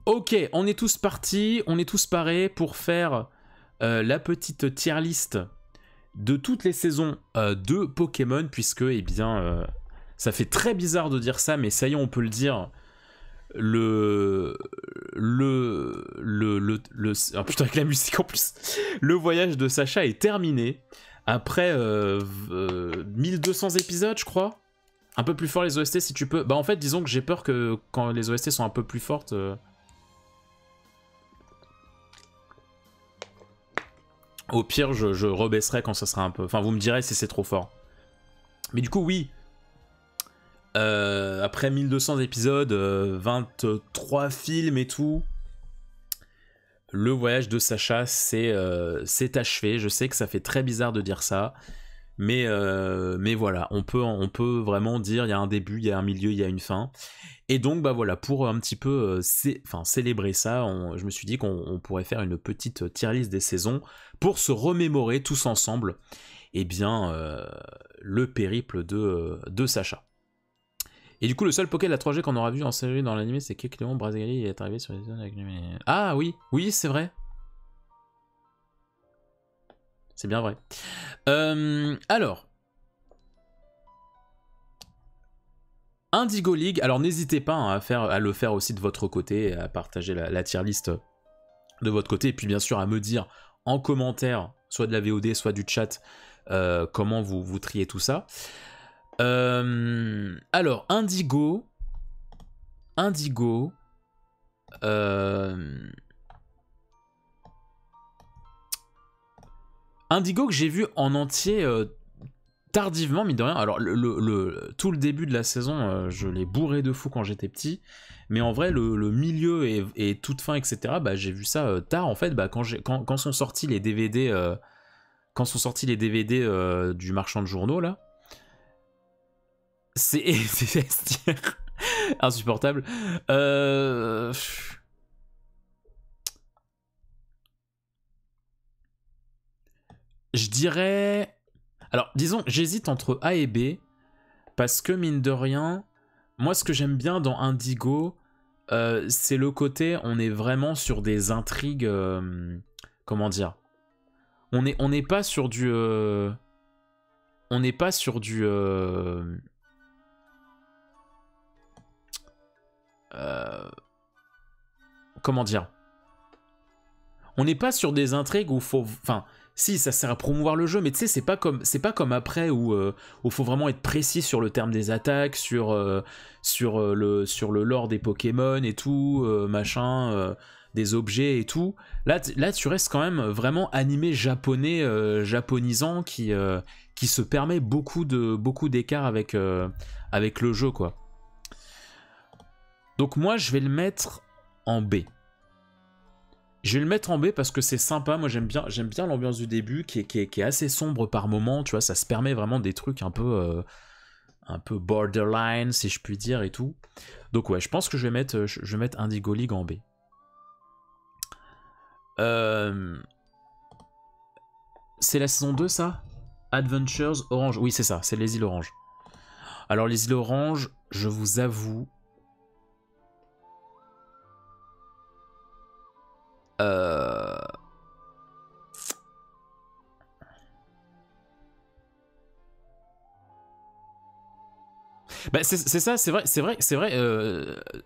Ok, on est tous partis, on est tous parés pour faire la petite tier list de toutes les saisons de Pokémon, puisque, eh bien, ça fait très bizarre de dire ça, mais ça y est, on peut le dire. Oh putain, avec la musique en plus. Le voyage de Sacha est terminé. Après 1200 épisodes, je crois. Un peu plus fort les OST si tu peux. Bah en fait, disons que j'ai peur que quand les OST sont un peu plus fortes... Au pire, je rebaisserai quand ça sera un peu... Enfin, vous me direz si c'est trop fort. Mais du coup, oui. Après 1200 épisodes, 23 films et tout, le voyage de Sacha, c'est achevé. Je sais que ça fait très bizarre de dire ça. Mais voilà, on peut vraiment dire il y a un début, il y a un milieu, il y a une fin. Et donc, bah voilà, pour un petit peu célébrer ça, je me suis dit qu'on pourrait faire une petite tier list des saisons pour se remémorer tous ensemble, eh bien, le périple de Sacha. Et du coup, le seul Poké de la 3G qu'on aura vu en série dans l'anime, c'est Kekleon Brazigali, il est arrivé sur les zones avec lui. Ah oui, oui, c'est vrai. C'est bien vrai. Alors, Indigo League, alors n'hésitez pas hein, à le faire aussi de votre côté, à partager la tier list de votre côté, et puis bien sûr à me dire en commentaire, soit de la VOD, soit du chat, comment vous triez tout ça. Alors, Indigo, Indigo que j'ai vu en entier tardivement, mine de rien. Alors, tout le début de la saison, je l'ai bourré de fou quand j'étais petit. Mais en vrai, le milieu et toute fin, etc., bah, j'ai vu ça tard. En fait, bah, quand sont sortis les DVD, du marchand de journaux, là, c'est insupportable. Je dirais... Alors, disons, j'hésite entre A et B, parce que, mine de rien, moi, ce que j'aime bien dans Indigo, c'est le côté, on est vraiment sur des intrigues... comment dire ? On n'est pas sur du... on n'est pas sur du... comment dire ? On n'est pas sur des intrigues où faut... Enfin, si, ça sert à promouvoir le jeu, mais tu sais, c'est pas comme après où faut vraiment être précis sur le terme des attaques, sur le lore des Pokémon et tout, machin, des objets et tout. Là, tu restes quand même vraiment animé japonais, japonisant, qui se permet beaucoup d'écart avec le jeu, quoi. Donc moi, je vais le mettre en B. Je vais le mettre en B parce que c'est sympa, moi j'aime bien l'ambiance du début qui est assez sombre par moment, tu vois, ça se permet vraiment des trucs un peu borderline si je puis dire et tout. Donc ouais, je pense que je vais mettre Indigo League en B. C'est la saison 2 ça ? Adventures Orange, oui c'est ça, c'est les îles Orange. Alors les îles Orange, je vous avoue... Bah c'est ça, c'est vrai.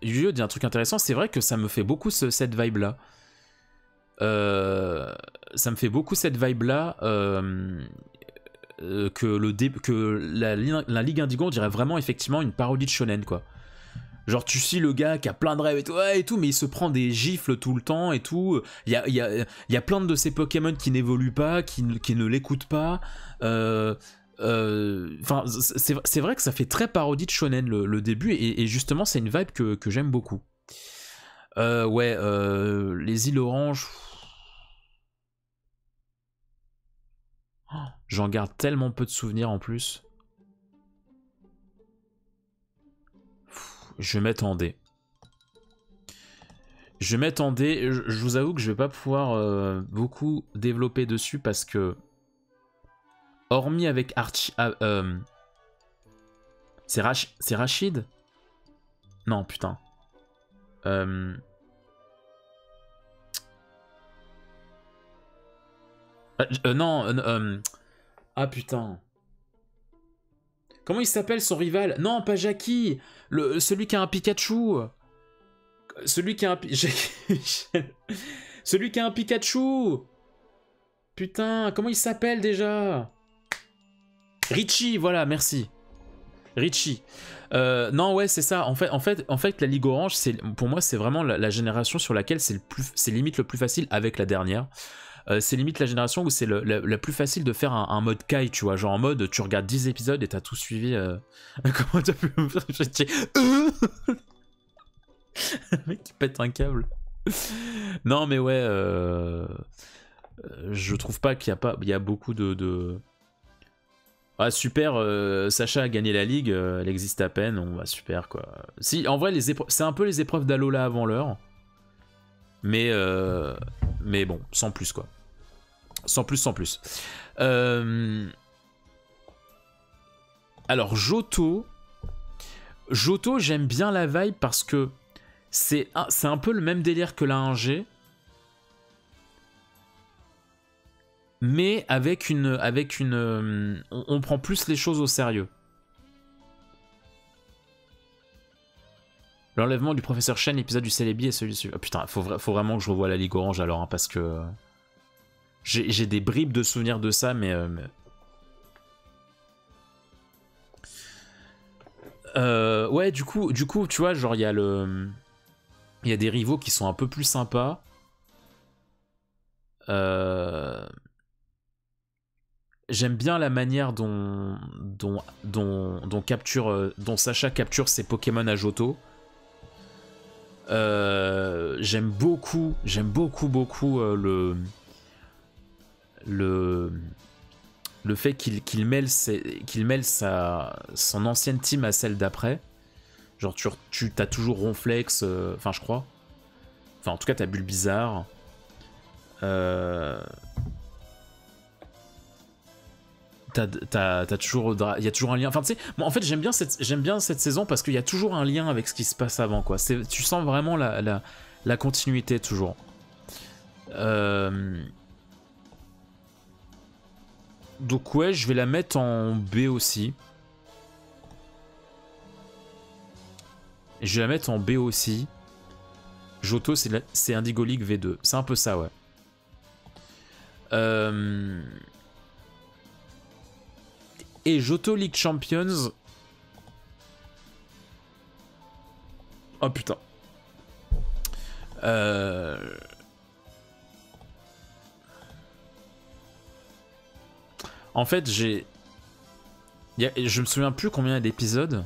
Yu-Gi-Oh dit un truc intéressant, c'est vrai que ça me fait beaucoup cette vibe là. Ça me fait beaucoup cette vibe là que la Ligue Indigo on dirait vraiment effectivement une parodie de shonen quoi. Genre tu suis le gars qui a plein de rêves et tout, mais il se prend des gifles tout le temps et tout. Il y a plein de ces Pokémon qui n'évoluent pas, qui ne l'écoutent pas. Enfin, c'est vrai que ça fait très parodie de shonen le début, et justement c'est une vibe que j'aime beaucoup. Ouais, les îles Oranges... J'en garde tellement peu de souvenirs en plus. Je vais mettre en D. Je vais mettre en D. Je vous avoue que je vais pas pouvoir beaucoup développer dessus parce que... Hormis avec Archie... c'est Rachid ? Non, putain. Non, ah putain. Comment il s'appelle son rival? Non, pas Jackie. Celui qui a un Pikachu. Celui qui a un... Celui qui a un Pikachu. Putain, comment il s'appelle déjà? Richie, voilà, merci. Richie. Non, ouais, c'est ça. En fait, la Ligue Orange, pour moi, c'est vraiment la génération sur laquelle c'est limite le plus facile avec la dernière. C'est limite la génération où c'est la plus facile de faire un mode Kai, tu vois. Genre en mode, tu regardes 10 épisodes et t'as tout suivi. Comment t'as pu me faire? Le mec qui pète un câble. Non, mais ouais. Je trouve pas qu'il y a pas. Il y a beaucoup de... Ah super, Sacha a gagné la ligue, elle existe à peine, on va super quoi. Si, en vrai, c'est un peu les épreuves d'Alola avant l'heure, mais bon, sans plus quoi. Sans plus, sans plus. Alors Johto, j'aime bien la vibe parce que c'est un peu le même délire que la 1G, mais avec une on prend plus les choses au sérieux. L'enlèvement du professeur Chen, l'épisode du Célébi et celui-ci. Oh putain, faut vraiment que je revoie la Ligue Orange alors, hein, parce que j'ai des bribes de souvenirs de ça, mais... Ouais, du coup, tu vois, genre, il y a des rivaux qui sont un peu plus sympas. J'aime bien la manière dont Sacha capture ses Pokémon à Johto. J'aime beaucoup le fait qu'il mêle son ancienne team à celle d'après. Genre tu t'as toujours Ronflex, enfin je crois. Enfin en tout cas t'as Bulbizarre. T'as toujours, il y a toujours un lien. Enfin, tu sais, en fait, j'aime bien cette saison parce qu'il y a toujours un lien avec ce qui se passe avant, quoi. Tu sens vraiment la continuité toujours. Donc ouais, je vais la mettre en B aussi. Je vais la mettre en B aussi. Johto, c'est Indigo League V2. C'est un peu ça, ouais. Et Johto League Champions. Oh putain. En fait, je me souviens plus combien il y a d'épisodes.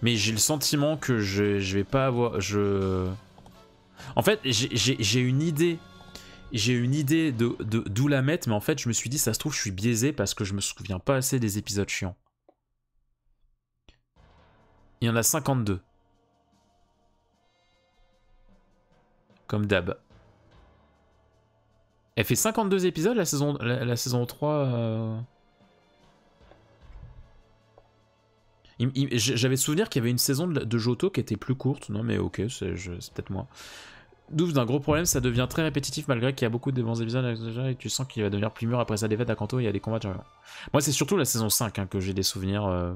Mais j'ai le sentiment que je vais pas avoir... En fait, j'ai une idée. J'ai une idée d'où la mettre, mais en fait, je me suis dit, ça se trouve, je suis biaisé parce que je me souviens pas assez des épisodes chiants. Il y en a 52. Comme d'hab. Elle fait 52 épisodes, la saison 3. J'avais souvenir qu'il y avait une saison de Johto qui était plus courte. Non, mais ok, c'est peut-être moi. D'où d'un gros problème, ça devient très répétitif malgré qu'il y a beaucoup de bons épisodes et tu sens qu'il va devenir plus mûr après sa défaite à Kanto et il y a des combats. Moi, c'est surtout la saison 5 hein, que j'ai des souvenirs.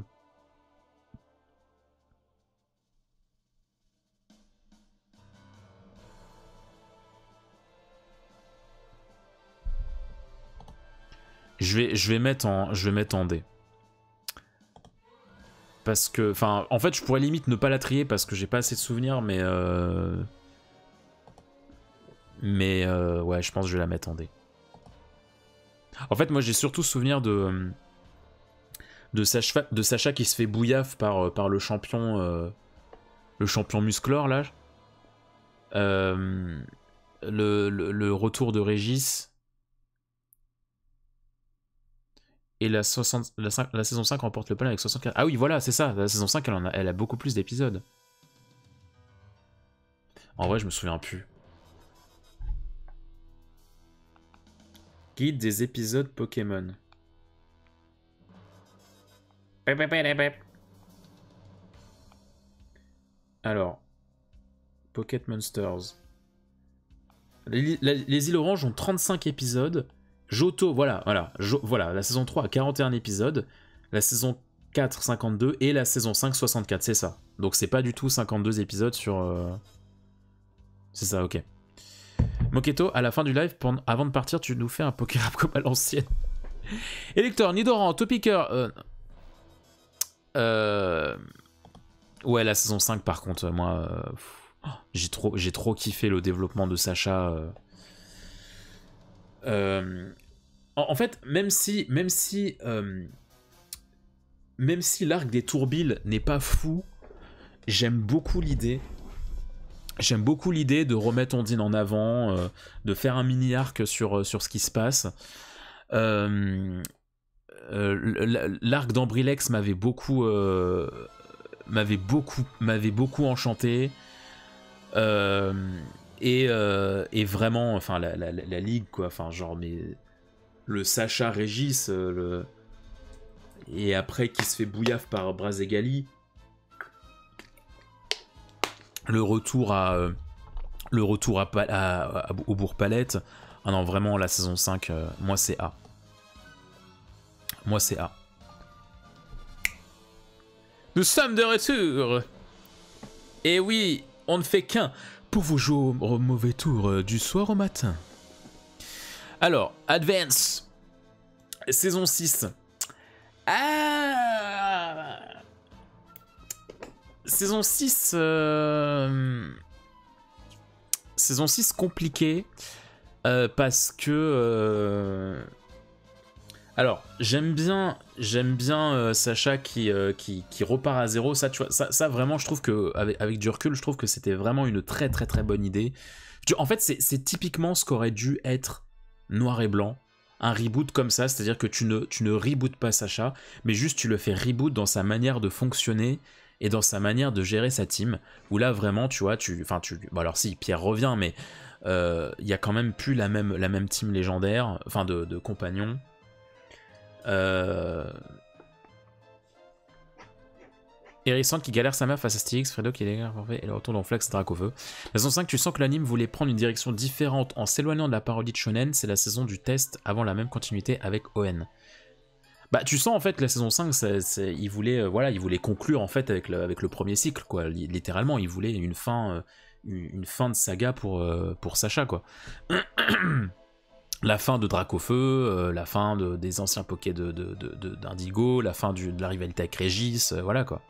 Je vais mettre en D. Parce que, enfin, en fait, je pourrais limite ne pas la trier parce que j'ai pas assez de souvenirs, mais ouais, je pense que je vais la mettre en D. En fait, moi, j'ai surtout souvenir de Sacha qui se fait bouillaf par le champion musclor, là. Le retour de Régis. Et la saison 5 remporte le palais avec 64. Ah oui, voilà, c'est ça. La saison 5, elle a beaucoup plus d'épisodes. En vrai, je me souviens plus. Guide des épisodes Pokémon. Alors. Pocket Monsters. Les îles Orange ont 35 épisodes. Johto, voilà, la saison 3 a 41 épisodes. La saison 4, 52. Et la saison 5, 64, c'est ça. Donc c'est pas du tout 52 épisodes sur... C'est ça, ok. Moketo, à la fin du live, avant de partir, tu nous fais un Pokérap comme à l'ancienne. Elector, Nidoran, Topiqueur... Ouais, la saison 5, par contre, moi... j'ai trop kiffé le développement de Sacha. En fait, même si l'arc des Tourbilles n'est pas fou, j'aime beaucoup l'idée. J'aime beaucoup l'idée de remettre Ondine en avant, de faire un mini-arc sur ce qui se passe. L'arc d'Ambrilex m'avait beaucoup enchanté. Et vraiment, enfin, la ligue, quoi. Enfin, genre, mais le Sacha Régis, et après qui se fait bouillaf par Brazegali. Le retour au Bourg-Palette. Ah non, vraiment, la saison 5, moi c'est A. Moi c'est A. Nous sommes de retour. Et oui, on ne fait qu'un pour vous jouer au mauvais tour du soir au matin. Alors, Advance. Saison 6. Ah, saison 6... Saison 6 compliquée. Parce que... Alors, j'aime bien Sacha qui repart à zéro. Ça, tu vois, ça vraiment, je trouve que avec du recul, je trouve que c'était vraiment une très très très bonne idée. En fait, c'est typiquement ce qu'aurait dû être Noir et Blanc. Un reboot comme ça, c'est-à-dire que tu ne rebootes pas Sacha, mais juste tu le fais reboot dans sa manière de fonctionner et dans sa manière de gérer sa team. Où là, vraiment, tu vois, bon alors si, Pierre revient, mais il y a quand même plus la même team légendaire, enfin de compagnons. Hérisson qui galère sa mère face à Stylix, Fredo qui est parfait et le retour d'Onflax Dracofeu. La saison 5, tu sens que l'anime voulait prendre une direction différente en s'éloignant de la parodie de Shonen, c'est la saison du test avant la même continuité avec ON. Bah tu sens en fait que la saison 5, il voulait conclure en fait avec le premier cycle, quoi. Littéralement, il voulait une fin de saga pour Sacha, quoi. La fin de Dracofeu, la fin des anciens Poké d'Indigo, la fin de la rivalité avec Régis, voilà quoi.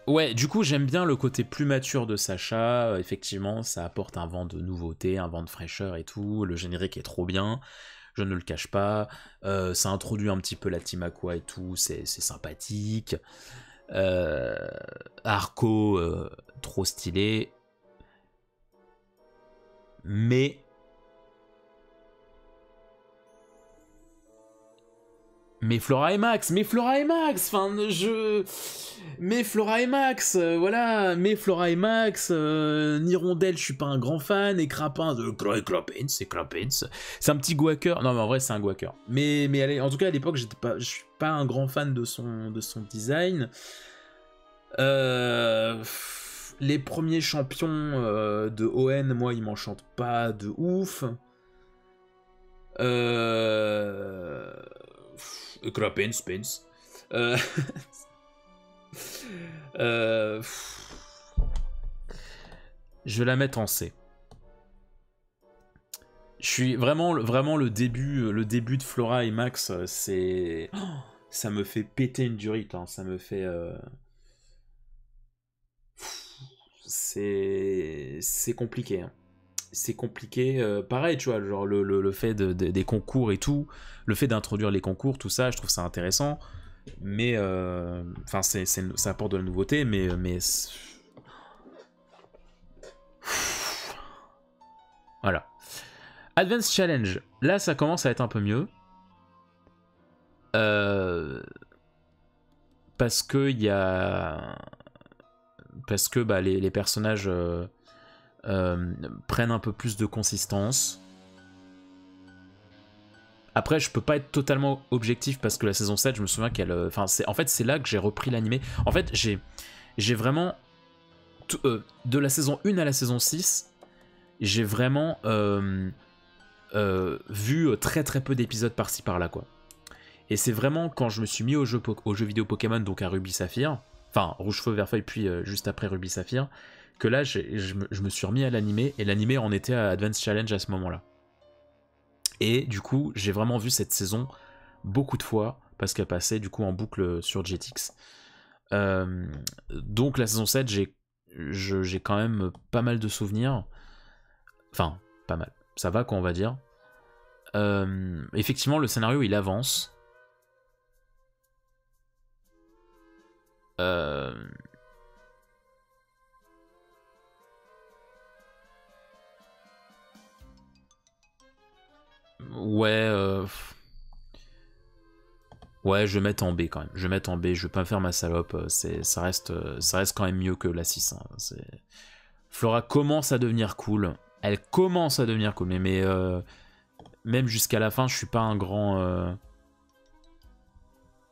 Ouais, du coup j'aime bien le côté plus mature de Sacha, effectivement ça apporte un vent de nouveauté, un vent de fraîcheur et tout, le générique est trop bien, je ne le cache pas, ça introduit un petit peu la Team Aqua et tout, c'est sympathique. Arco, trop stylé. Mais Flora et Max, enfin Flora et Max, voilà, Flora et Max, Nirondelle, je suis pas un grand fan, et Crapin, c'est un petit guacker, non mais en vrai c'est un guacker, mais allez, en tout cas à l'époque je suis pas un grand fan de son design. Les premiers champions de ON, moi ils m'enchantent pas de ouf. Krapen, Spence. Je vais la mettre en C. Je suis vraiment le début de Flora et Max, c'est... ça me fait péter une durite, hein. Ça me fait... c'est compliqué, hein. C'est compliqué, pareil, tu vois, genre le fait des concours et tout, le fait d'introduire les concours, tout ça, je trouve ça intéressant, mais enfin ça apporte de la nouveauté, mais voilà. Advance Challenge, là ça commence à être un peu mieux, parce que il y a, parce que bah, les personnages prennent un peu plus de consistance. Après, je peux pas être totalement objectif parce que la saison 7, je me souviens qu'elle... Enfin, en fait, c'est là que j'ai repris l'animé. En fait, j'ai vraiment... de la saison 1 à la saison 6, j'ai vraiment vu très très peu d'épisodes par-ci par-là, quoi. Et c'est vraiment quand je me suis mis au jeu vidéo Pokémon, donc à Ruby Saphir, enfin Rouge Feu Vert Feuille, puis juste après Ruby Saphir, que là je me suis remis à l'animé, et l'animé en était à Advance Challenge à ce moment-là. Et du coup, j'ai vraiment vu cette saison beaucoup de fois, parce qu'elle passait du coup en boucle sur Jetix. Donc la saison 7, j'ai quand même pas mal de souvenirs. Enfin, pas mal. Ça va, quoi, on va dire. Effectivement, le scénario, il avance. Ouais, ouais, je vais mettre en B quand même. Je vais mettre en B, je vais pas me faire ma salope. Ça reste quand même mieux que la 6. Hein. Flora commence à devenir cool. Elle commence à devenir cool. Mais même jusqu'à la fin, je suis pas un grand...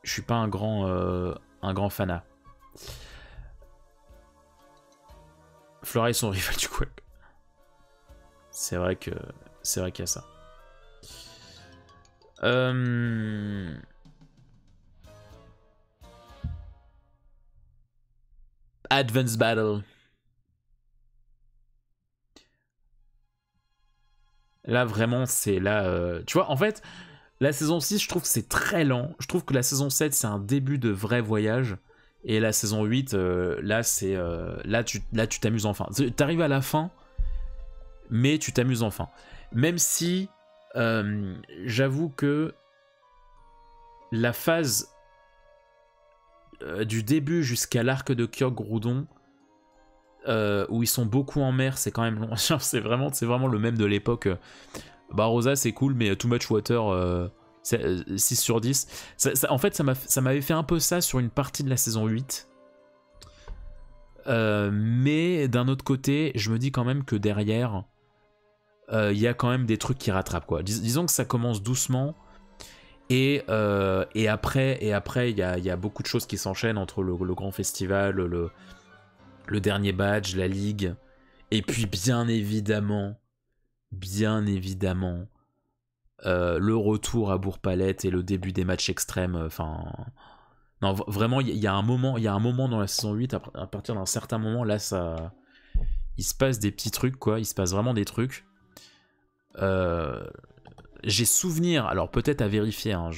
je suis pas un grand fanat. Flora et son rival du coup. C'est vrai qu'il y a ça. Advance Battle. Là, vraiment, c'est là... Tu vois, en fait, la saison 6, je trouve que c'est très lent. Je trouve que la saison 7, c'est un début de vrai voyage. Et la saison 8, là, c'est... là, tu t'amuses enfin. T'arrives à la fin, mais tu t'amuses enfin. Même si, j'avoue que la phase du début jusqu'à l'arc de Kyogre-Groudon, où ils sont beaucoup en mer, c'est quand même long. c'est vraiment le même de l'époque. Bah Rosa c'est cool, mais Too Much Water 6 sur 10. En fait ça m'avait fait un peu ça sur une partie de la saison 8. Mais d'un autre côté, je me dis quand même que derrière, il y a quand même des trucs qui rattrapent, quoi. Disons que ça commence doucement. Et après, il y a beaucoup de choses qui s'enchaînent entre le grand festival, le dernier badge, la ligue, et puis bien évidemment, le retour à Bourg-Palette et le début des matchs extrêmes. Enfin, non, vraiment, il y a un moment dans la saison 8, à partir d'un certain moment, là, il se passe des petits trucs, quoi. Il se passe vraiment des trucs. J'ai souvenir, alors peut-être à vérifier, hein,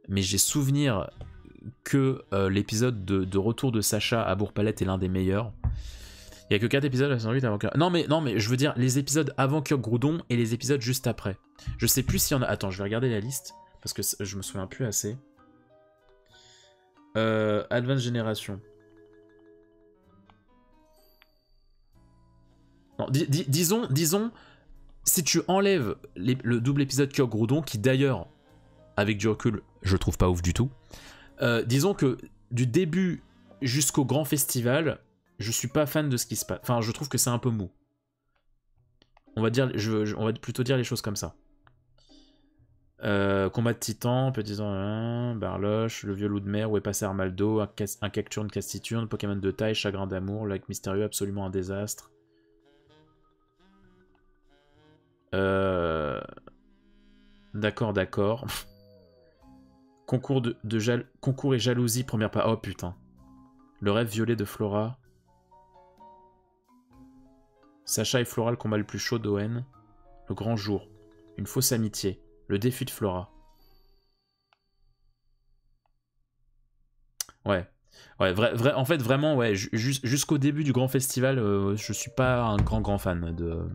mais j'ai souvenir que l'épisode de retour de Sacha à Bourg-Palette est l'un des meilleurs. Il y a que 4 épisodes à la saison 8 avant que... Non mais je veux dire les épisodes avant Kyogre-Groudon et les épisodes juste après. Je sais plus s'il y en a... Attends, je vais regarder la liste, parce que je me souviens plus assez. Advance Génération. Non, disons, si tu enlèves le double épisode Kyogre-Groudon, qui d'ailleurs, avec du recul, je trouve pas ouf du tout. Disons que du début jusqu'au grand festival, je suis pas fan de ce qui se passe. Enfin, je trouve que c'est un peu mou. On va plutôt dire les choses comme ça. Combat de Titan, Petit Barloche, le vieux loup de mer, où est passé Armaldo, un Cacturne Castiturne, Pokémon de taille, Chagrin d'amour, Lac mystérieux, absolument un désastre. D'accord. Concours et jalousie, première part. Oh putain. Le rêve violet de Flora. Sacha et Flora, le combat le plus chaud d'Owen. Le grand jour. Une fausse amitié. Le défi de Flora. Ouais. En fait, vraiment, ouais. Jusqu'au début du grand festival, je suis pas un grand fan de...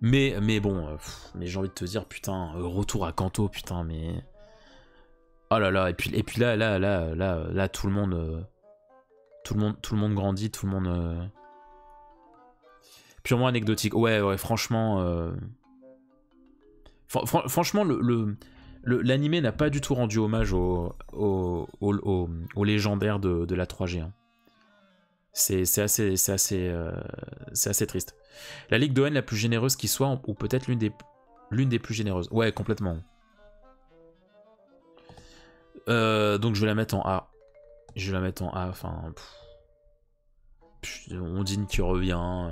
Mais bon, mais j'ai envie de te dire, putain, retour à Kanto, putain, mais... Oh là là, et puis là, tout le monde grandit, tout le monde... Purement anecdotique. Ouais, franchement... Franchement, l'animé n'a pas du tout rendu hommage au légendaire de la 3G. Hein. C'est assez triste. La Ligue d'Owen la plus généreuse qui soit, ou peut-être l'une des L'une des plus généreuses. Ouais, complètement. Donc je vais la mettre en A. Je vais la mettre en A, enfin... Ondine qui revient...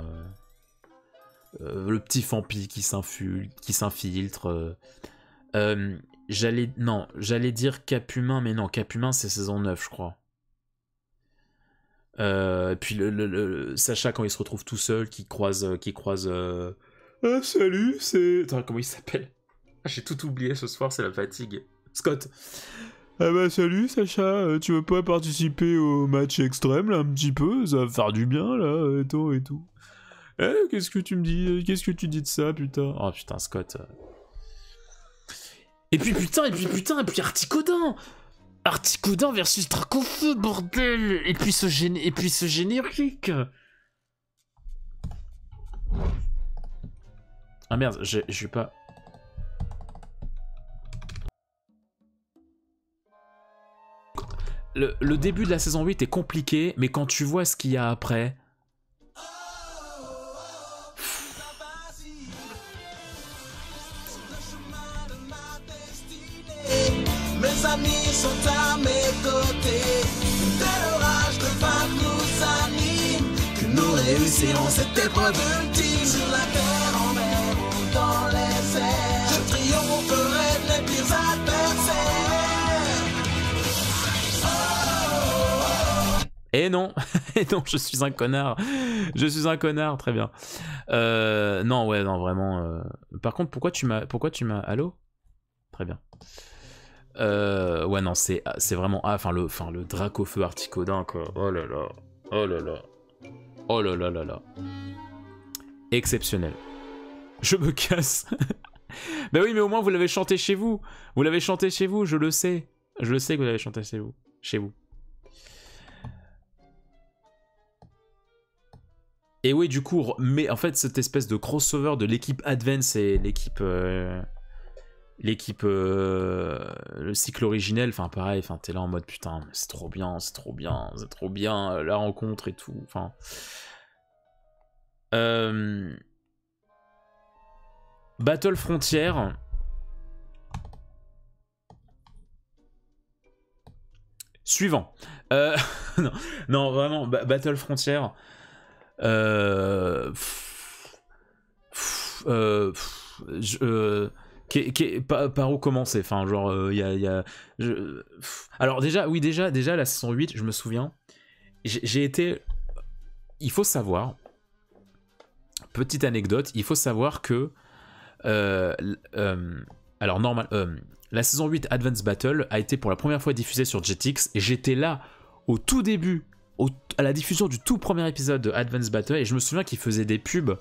le petit Fampi qui s'infiltre... j'allais dire Capumin, mais non, Capumin c'est saison 9, je crois. Puis le Sacha quand il se retrouve tout seul, qui croise ah, salut, c'est... Attends, comment il s'appelle? J'ai tout oublié ce soir, c'est la fatigue. Scott. Ah bah salut Sacha, tu veux pas participer au match extrême là un petit peu? Ça va faire du bien là, et tout. Qu'est-ce que tu me dis? Qu'est-ce que tu dis de ça, putain? Oh putain, Scott. Et puis Articodin! Articodin versus Dracofeu, bordel! Et puis ce générique! Ah merde, je vais pas... Le début de la saison 8 est compliqué, mais quand tu vois ce qu'il y a après... Mes amis sont à mes côtés, de l'orage de vaincre nous anime, que nous réussirons cette épreuve ultime sur la terre, en mer ou dans les airs. Je triompherai de les pires adversaires. Et non, je suis un connard. Je suis un connard, très bien. Non, ouais, non, vraiment. Par contre, pourquoi tu m'as... Allô? Très bien. Ouais, non, c'est vraiment... Ah, enfin, le Dracofeu Articodin, quoi. Oh là là. Oh là là. Oh là là là là. Exceptionnel. Je me casse. Bah oui, mais au moins, vous l'avez chanté chez vous. Vous l'avez chanté chez vous, je le sais. Je le sais que vous l'avez chanté chez vous. Chez vous. Et oui, du coup, mais en fait, cette espèce de crossover de l'équipe Advance et l'équipe... le cycle originel, enfin pareil, enfin t'es là en mode putain, mais c'est trop bien, la rencontre et tout, enfin... Battle Frontier... Suivant. Non, vraiment, Battle Frontier... par où commencer? Enfin, genre, alors déjà, oui, déjà, la saison 8, je me souviens, j'ai été... Il faut savoir, petite anecdote, il faut savoir que... alors, la saison 8 Advance Battle a été pour la première fois diffusée sur Jetix, et j'étais là au tout début, à la diffusion du tout premier épisode de Advance Battle, et je me souviens qu'ils faisaient des pubs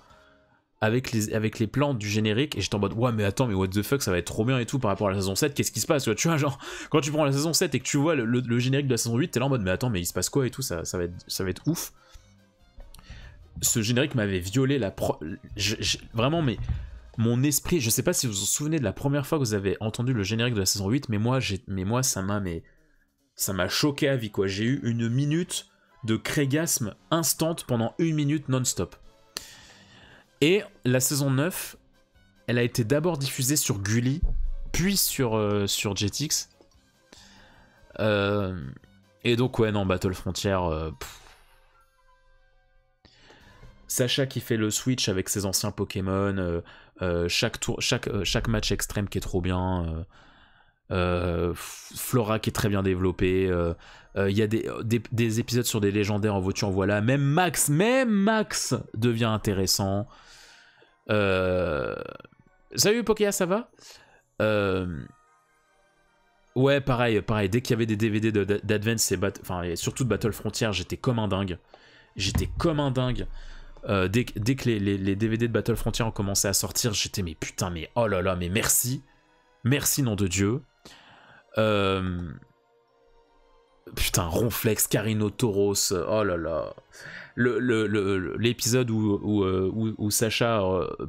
avec les plans du générique, et j'étais en mode ouais mais attends, mais what the fuck, ça va être trop bien et tout par rapport à la saison 7, qu'est-ce qui se passe, tu vois, genre quand tu prends la saison 7 et que tu vois le générique de la saison 8, t'es là en mode mais attends, mais il se passe quoi et tout, ça va être ouf. Ce générique m'avait violé vraiment, mais mon esprit, je sais pas si vous vous souvenez de la première fois que vous avez entendu le générique de la saison 8, mais moi ça m'a choqué à vie, quoi. J'ai eu une minute de crégasme instant pendant 1 minute non-stop. Et la saison 9, elle a été d'abord diffusée sur Gulli, puis sur Jetix. Et donc, ouais, non, Battle Frontier... Sacha qui fait le switch avec ses anciens Pokémon, chaque match extrême qui est trop bien, Flora qui est très bien développée, il y a des épisodes sur des légendaires en voiture, en voilà, même Max devient intéressant. Salut Pokéa, ça va? Ouais, pareil, dès qu'il y avait des DVD d'Advance et surtout de Battle Frontier, j'étais comme un dingue. Dès que les DVD de Battle Frontier ont commencé à sortir, j'étais mais putain, mais oh là là, mais merci nom de Dieu. Putain, Ronflex, Carino Tauros, oh là là. L'épisode où Sacha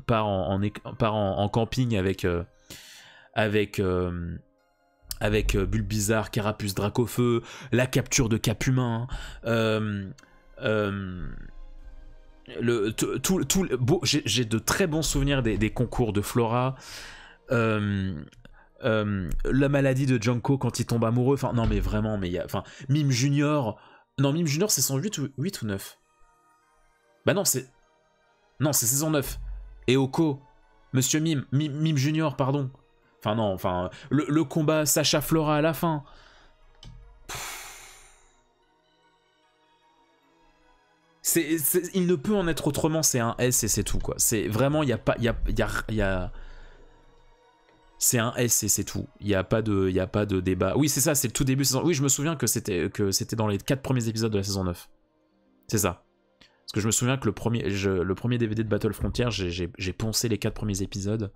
part en camping avec Bulbizarre, Carapuce, Dracofeu, la capture de Capumin, j'ai de très bons souvenirs des concours de Flora. La maladie de Junko quand il tombe amoureux. Enfin, non, mais vraiment, mais il y a. Enfin, Mime Junior. Non, Mime Junior, c'est son 8 ou 9. Bah non, c'est. Non, c'est saison 9. Et Oko. Monsieur Mime Junior, pardon. Enfin, non, enfin. Le combat Sacha Flora à la fin. Il ne peut en être autrement, c'est un S et c'est tout, quoi. C'est vraiment, il n'y a pas. C'est un S et c'est tout. Il n'y a pas de débat. Oui, c'est ça, c'est le tout début de saison. Oui, je me souviens que c'était dans les 4 premiers épisodes de la saison 9. C'est ça. Parce que je me souviens que le premier DVD de Battle Frontier, j'ai poncé les 4 premiers épisodes.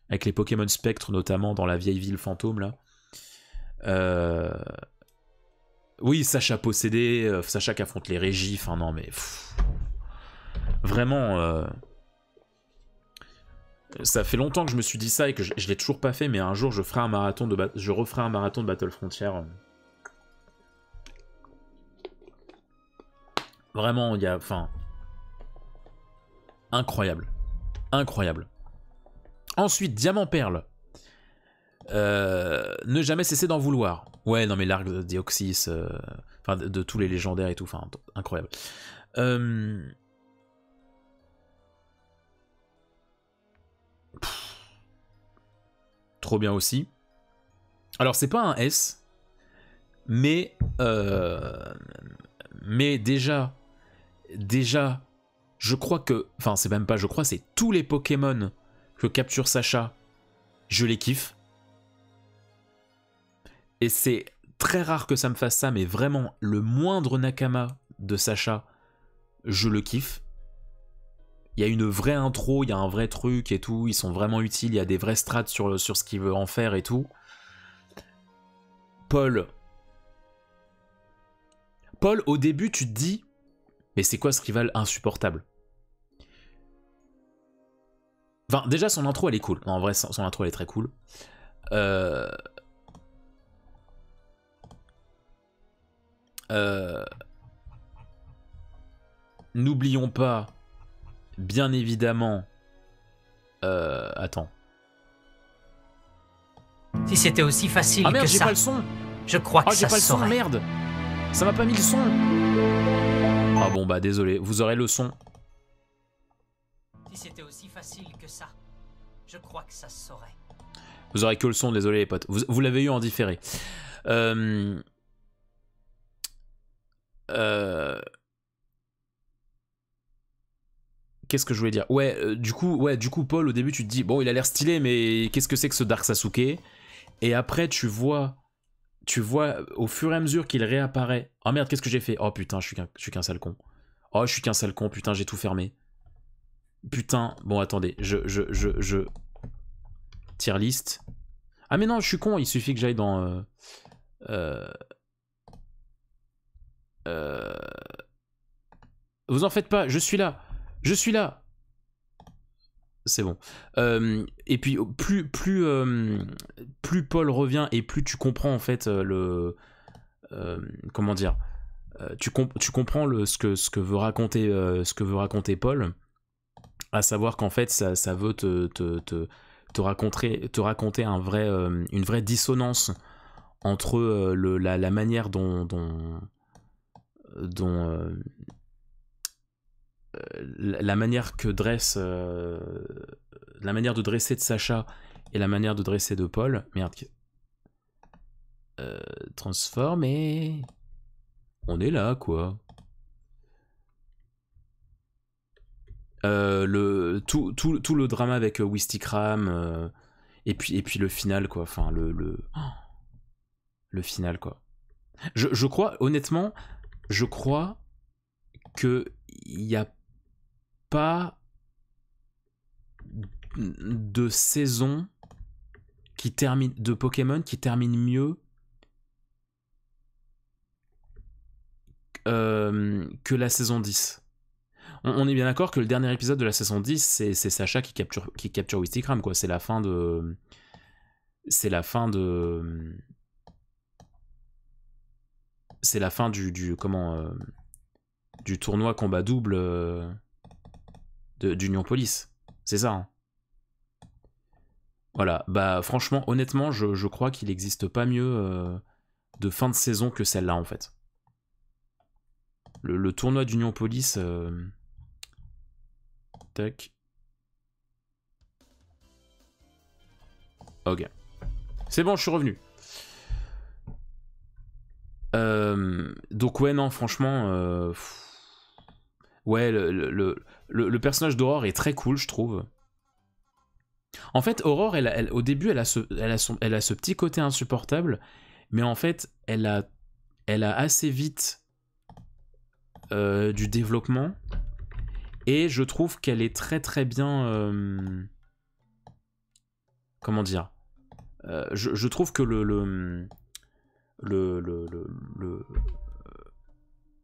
Avec les Pokémon Spectre, notamment dans la vieille ville fantôme, là. Oui, Sacha possédé, Sacha qui affronte les régies, enfin non mais... Vraiment... Ça fait longtemps que je me suis dit ça et que je l'ai toujours pas fait, mais un jour je referai un marathon de Battle Frontier. Vraiment, il y a... Enfin... Incroyable. Incroyable. Ensuite, Diamant Perle. Ne jamais cesser d'en vouloir. Ouais, non mais l'arc de Deoxys, enfin de tous les légendaires et tout, enfin incroyable. Trop bien aussi. Alors c'est pas un S, mais déjà, je crois que, enfin c'est même pas, je crois c'est tous les Pokémon que capture Sacha, je les kiffe. Et c'est très rare que ça me fasse ça, mais vraiment, le moindre Nakama de Sacha, je le kiffe. Il y a une vraie intro, il y a un vrai truc et tout, ils sont vraiment utiles, il y a des vrais strats sur ce qu'il veut en faire et tout. Paul, au début, tu te dis, mais c'est quoi ce rival insupportable? Enfin, déjà, son intro, elle est cool. Non, en vrai, son intro, elle est très cool. N'oublions pas, bien évidemment... Attends. Si c'était aussi facile ah merde, que j'ai ça, pas le son. je crois que j'ai ça pas le son, saurait. merde. Ça m'a pas mis le son. Ah bon, bah désolé, vous aurez le son. Si c'était aussi facile que ça, je crois que ça saurait. Vous aurez que le son, désolé les potes. Vous l'avez eu en différé. Qu'est-ce que je voulais dire? Du coup, Paul, au début, tu te dis, bon, il a l'air stylé, mais qu'est-ce que c'est que ce Dark Sasuke? Et après, tu vois, au fur et à mesure qu'il réapparaît. Oh merde, qu'est-ce que j'ai fait? Oh putain, je suis qu'un sale con. Oh, je suis qu'un sale con, putain, j'ai tout fermé. Putain, bon, attendez, je... Tier list. Ah mais non, je suis con, il suffit que j'aille dans... Vous en faites pas, je suis là. C'est bon. Et puis plus Paul revient et plus tu comprends en fait comment dire, tu comprends ce que veut raconter Paul, à savoir qu'en fait ça veut te raconter une vraie dissonance entre la manière dont la manière que dresse la manière de dresser de Sacha et la manière de dresser de Paul. Merde. Transformé. On est là, quoi. Tout le drama avec Wistikram et puis le final, quoi. Enfin, le final, quoi. Je crois, honnêtement, que il y a pas de saison de Pokémon qui termine mieux que la saison 10. On est bien d'accord que le dernier épisode de la saison 10, c'est Sacha qui capture Wistikram, quoi. C'est la fin de du tournoi combat double d'Union Police. C'est ça, hein. Voilà, bah franchement, honnêtement, je crois qu'il n'existe pas mieux de fin de saison que celle-là en fait. Le tournoi d'Union Police... Tac. Ok. C'est bon, je suis revenu. Donc ouais, non, franchement... Ouais, le personnage d'Aurore est très cool, je trouve. En fait, Aurore, au début, elle a ce petit côté insupportable, mais en fait, elle a assez vite du développement, et je trouve qu'elle est très très bien... comment dire, je trouve que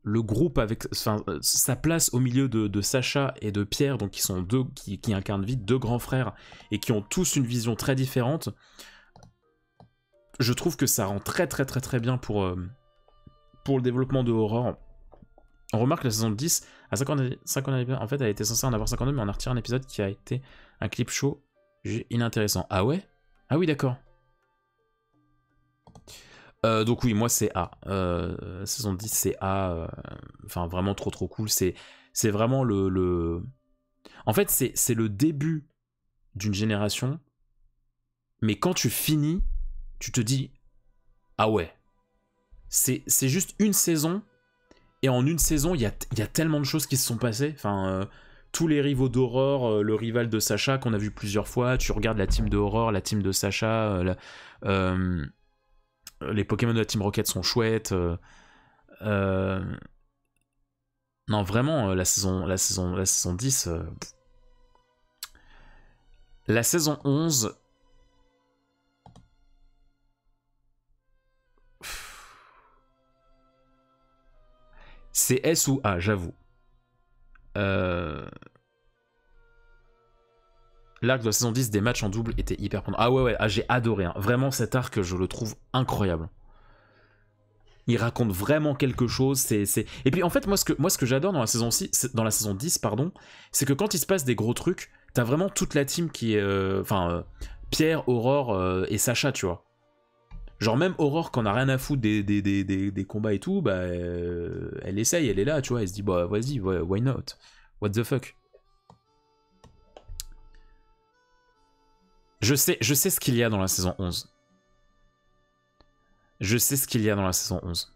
le groupe avec sa place au milieu de Sacha et de Pierre, donc qui sont deux qui incarnent vite deux grands frères et qui ont tous une vision très différente, je trouve que ça rend très très très très bien pour le développement de Aurore. On remarque la saison 10 à 50 épisodes, en fait elle était censée en avoir 52, mais on a retiré un épisode qui a été un clip show inintéressant. Ah ouais? Ah oui, d'accord. Donc oui, moi c'est A. Saison 10 c'est A. Enfin vraiment trop cool. C'est vraiment En fait c'est le début d'une génération. Mais quand tu finis, tu te dis ah ouais. C'est juste une saison. Et en une saison, il y a tellement de choses qui se sont passées. Enfin, tous les rivaux d'Aurore, le rival de Sacha qu'on a vu plusieurs fois. Tu regardes la team d'Aurore, la team de Sacha, les Pokémon de la Team Rocket sont chouettes. Non, vraiment, la saison 10. La saison 11. C'est S ou A, j'avoue. L'arc de la saison 10 des matchs en double était hyper pendant. Ah ouais, j'ai adoré. Hein. Vraiment, cet arc, je le trouve incroyable. Il raconte vraiment quelque chose. Et puis en fait, moi, ce que j'adore dans la saison 10, pardon, c'est que quand il se passe des gros trucs, t'as vraiment toute la team qui est... Pierre, Aurore et Sacha, tu vois. Genre même Aurore, quand on a rien à foutre des combats et tout, bah, elle essaye, elle est là, tu vois. Elle se dit, bah vas-y, why not? What the fuck? Je sais ce qu'il y a dans la saison 11. Je sais ce qu'il y a dans la saison 11.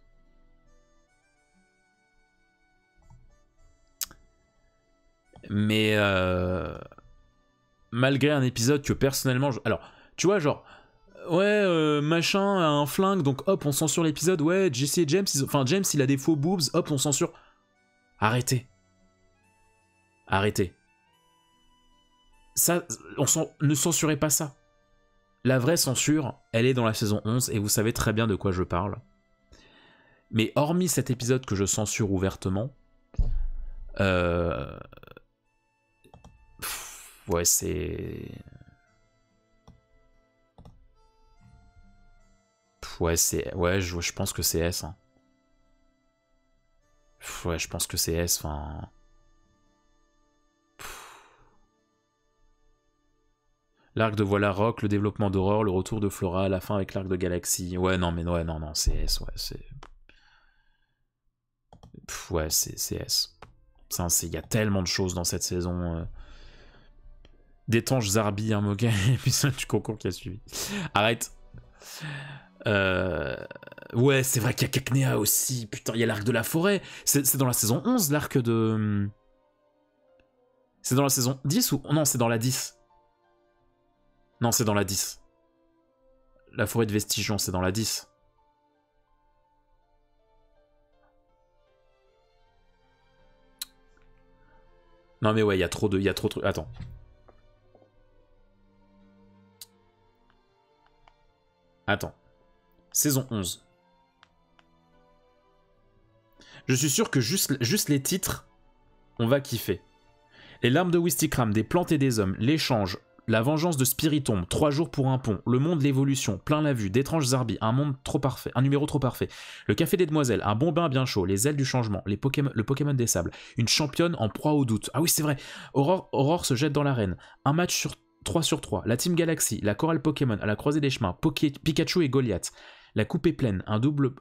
Mais malgré un épisode que personnellement... Alors, tu vois, genre... Ouais, machin a un flingue, donc hop, on censure l'épisode. Ouais, Jesse et James, James, il a des faux boobs, hop, on censure. Arrêtez. Arrêtez. Ça, ne censurez pas ça. La vraie censure, elle est dans la saison 11, et vous savez très bien de quoi je parle. Mais hormis cet épisode que je censure ouvertement, ouais, c'est... Ouais, je pense que c'est S. Hein. Ouais, je pense que c'est S, enfin... L'arc de Voilà Rock, le développement d'Aurore, le retour de Flora à la fin avec l'arc de Galaxy. Ouais, non, mais ouais, non, c'est S, ouais, c'est... Ouais, c'est S. Il y a tellement de choses dans cette saison. D'étanche Zarbi, un Moga, et puis ça, du concours qui a suivi. Arrête. Ouais, c'est vrai qu'il y a Cacnea aussi. Putain, il y a l'arc de la forêt. C'est dans la saison 11, l'arc de... C'est dans la saison 10 ou... Non, c'est dans la 10. Non, c'est dans la 10. La forêt de Vestigion, c'est dans la 10. Non mais ouais, il y a trop de trucs. Attends. Saison 11. Je suis sûr que juste les titres, on va kiffer. Les larmes de Wistikram, des plantes et des hommes, l'échange, la vengeance de Spiritomb, 3 jours pour un pont, le monde, l'évolution, plein la vue, d'étranges Zarbi, un monde trop parfait, un numéro trop parfait, le café des demoiselles, un bon bain bien chaud, les ailes du changement, le Pokémon des sables, une championne en proie au doute. Ah oui, c'est vrai. Aurore se jette dans l'arène. Un match sur 3 sur 3. La Team Galaxy, la chorale Pokémon à la croisée des chemins, Pikachu et Goliath. La coupe est pleine, un double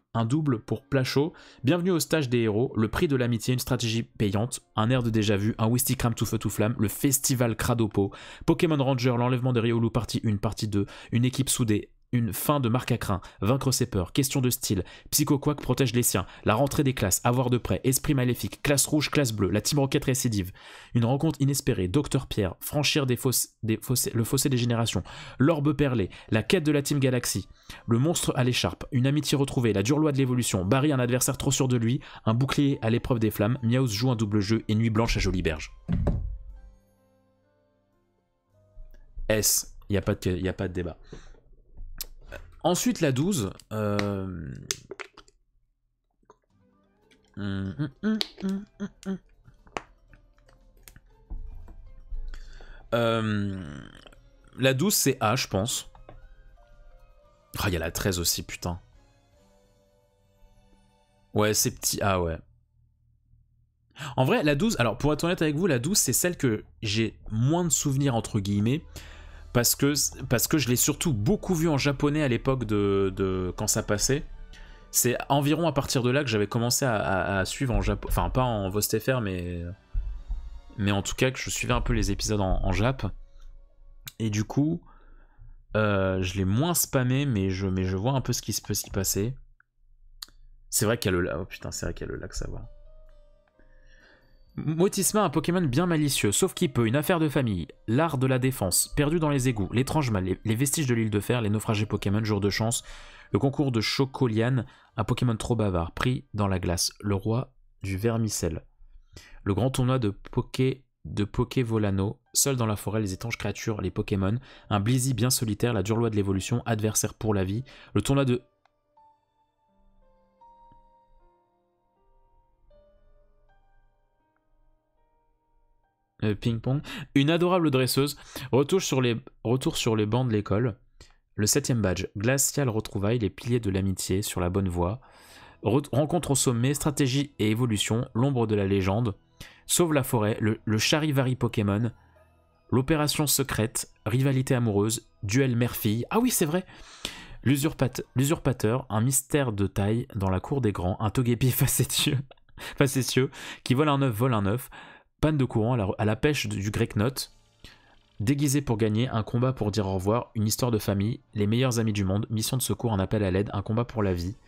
pour Plachot. Bienvenue au stage des héros, le prix de l'amitié, une stratégie payante, un air de déjà-vu, un Wistikram tout feu tout flamme, le festival Cradopo, Pokémon Ranger, l'enlèvement de Riolu partie 1, partie 2, une équipe soudée, une fin de marque à crin, vaincre ses peurs, question de style, Psycho Quack protège les siens, la rentrée des classes, avoir de près, esprit maléfique, classe rouge, classe bleue, la Team Rocket récidive, une rencontre inespérée, Docteur Pierre, franchir le fossé des générations, l'orbe perlé, la quête de la Team Galaxy, le monstre à l'écharpe, une amitié retrouvée, la dure loi de l'évolution, Barry un adversaire trop sûr de lui, un bouclier à l'épreuve des flammes, Meowth joue un double jeu et Nuit blanche à Joliberge. S, il n'y a pas de débat. Ensuite, la 12. La 12, c'est A, je pense. Ah, il y a la 13 aussi, putain. Ouais, c'est petit A, ouais. En vrai, la 12, alors pour être honnête avec vous, la 12, c'est celle que j'ai moins de souvenirs, entre guillemets. Parce que je l'ai surtout beaucoup vu en japonais à l'époque de quand ça passait. C'est environ à partir de là que j'avais commencé à suivre en Japon. Enfin, pas en VostFR, mais en tout cas que je suivais un peu les épisodes en Jap. Et du coup, je l'ai moins spammé, mais je vois un peu ce qui peut s'y passer. C'est vrai qu'il y a le lac. Oh putain, c'est vrai qu'il y a le lac savoir. Motisma, un Pokémon bien malicieux, sauf qu'il peut, une affaire de famille, l'art de la défense, perdu dans les égouts, l'étrange mal, les vestiges de l'île de fer, les naufragés Pokémon, jour de chance, le concours de Chocoliane, un Pokémon trop bavard, pris dans la glace, le roi du vermicelle, le grand tournoi de Pokévolano, seul dans la forêt, les étranges créatures, les Pokémon, un Blizzy bien solitaire, la dure loi de l'évolution, adversaire pour la vie, le tournoi de... Ping-pong, une adorable dresseuse, retour sur les bancs de l'école, le 7ème badge, glacial retrouvailles, les piliers de l'amitié sur la bonne voie, rencontre au sommet, stratégie et évolution, l'ombre de la légende, sauve la forêt, le Charivari Pokémon, l'opération secrète, rivalité amoureuse, duel mère-fille, ah oui c'est vrai, l'usurpateur, un mystère de taille dans la cour des grands, un Togepi facétieux qui vole un œuf, panne de courant à la pêche du Greyknot, déguisé pour gagner, un combat pour dire au revoir, une histoire de famille, les meilleurs amis du monde, mission de secours, un appel à l'aide, un combat pour la vie,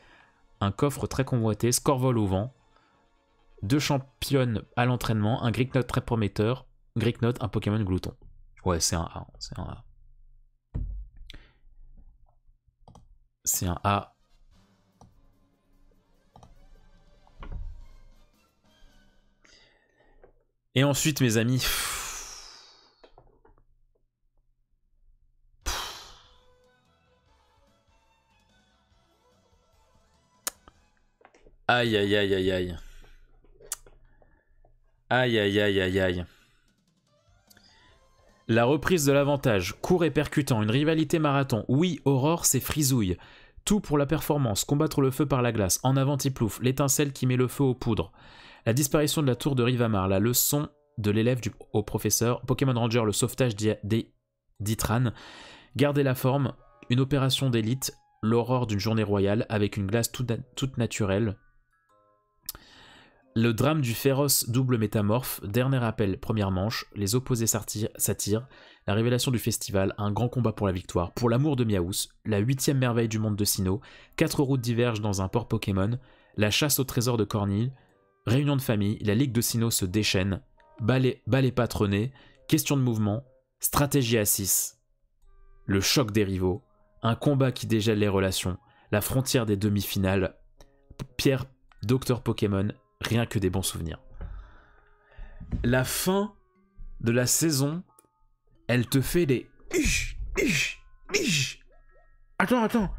un coffre très convoité, score vol au vent, 2 championnes à l'entraînement, un Greyknot très prometteur, Greyknot, un Pokémon glouton. Ouais, c'est un A, c'est un A. C'est un A. Et ensuite, mes amis... Aïe, aïe, aïe, aïe, aïe. Aïe, aïe, aïe, aïe, aïe. La reprise de l'avantage, court et percutant, une rivalité marathon. Oui, Aurore, c'est frisouille. Tout pour la performance, combattre le feu par la glace, en avant Tiplouf, l'étincelle qui met le feu aux poudres. La disparition de la tour de Rivamar, la leçon de l'élève au professeur, Pokémon Ranger, le sauvetage d'Itran, garder la forme, une opération d'élite, l'aurore d'une journée royale avec une glace toute naturelle, le drame du féroce double métamorphe, dernier appel, première manche, les opposés s'attirent, la révélation du festival, un grand combat pour la victoire, pour l'amour de Meowth, la 8ème merveille du monde de Sinnoh, 4 routes divergent dans un port Pokémon, la chasse au trésor de Cornil, réunion de famille, la ligue de Sinnoh se déchaîne, balai patronné, question de mouvement, stratégie à 6, le choc des rivaux, un combat qui dégèle les relations, la frontière des demi-finales, Pierre, Docteur Pokémon, rien que des bons souvenirs. La fin de la saison, elle te fait des... Attends.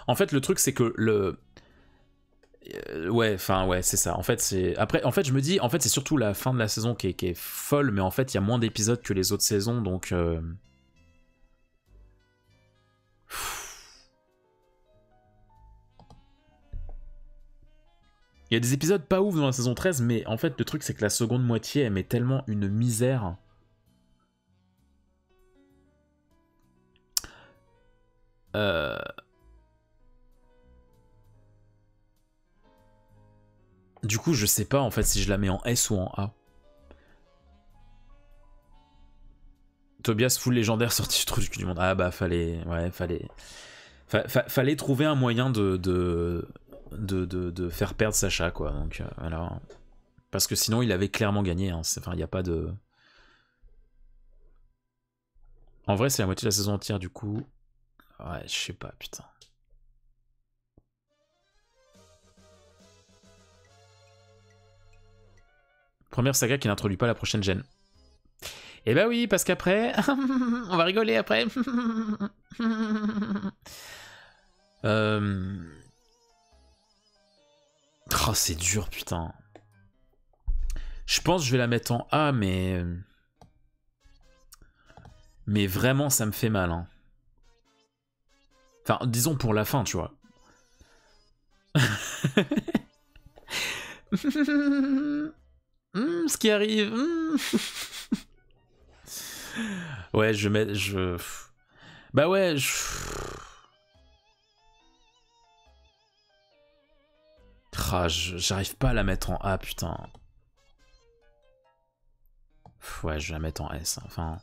En fait, le truc, c'est que Ouais, enfin ouais, c'est ça. En fait, c'est après, en fait, je me dis, en fait, c'est surtout la fin de la saison qui est folle, mais en fait, il y a moins d'épisodes que les autres saisons, donc. Il y a des épisodes pas ouf dans la saison 13, mais en fait, le truc, c'est que la seconde moitié, elle met tellement une misère. Du coup, je sais pas en fait si je la mets en S ou en A. Tobias full légendaire sorti du trou du cul du monde. Ah bah fallait trouver un moyen de faire perdre Sacha quoi. Donc voilà. Parce que sinon il avait clairement gagné. Hein. Enfin il y a pas de. En vrai c'est la moitié de la saison entière du coup. Ouais je sais pas putain. Première saga qui n'introduit pas la prochaine gêne. Eh bah oui, parce qu'après... on va rigoler après. Oh, c'est dur, putain. Je pense que je vais la mettre en A, mais... Mais vraiment, ça me fait mal. Hein. Enfin, disons pour la fin, tu vois. Ce qui arrive. Ouais, je mets. Bah ouais, j'arrive pas à la mettre en A, putain. Ouais, je vais la mettre en S. Enfin.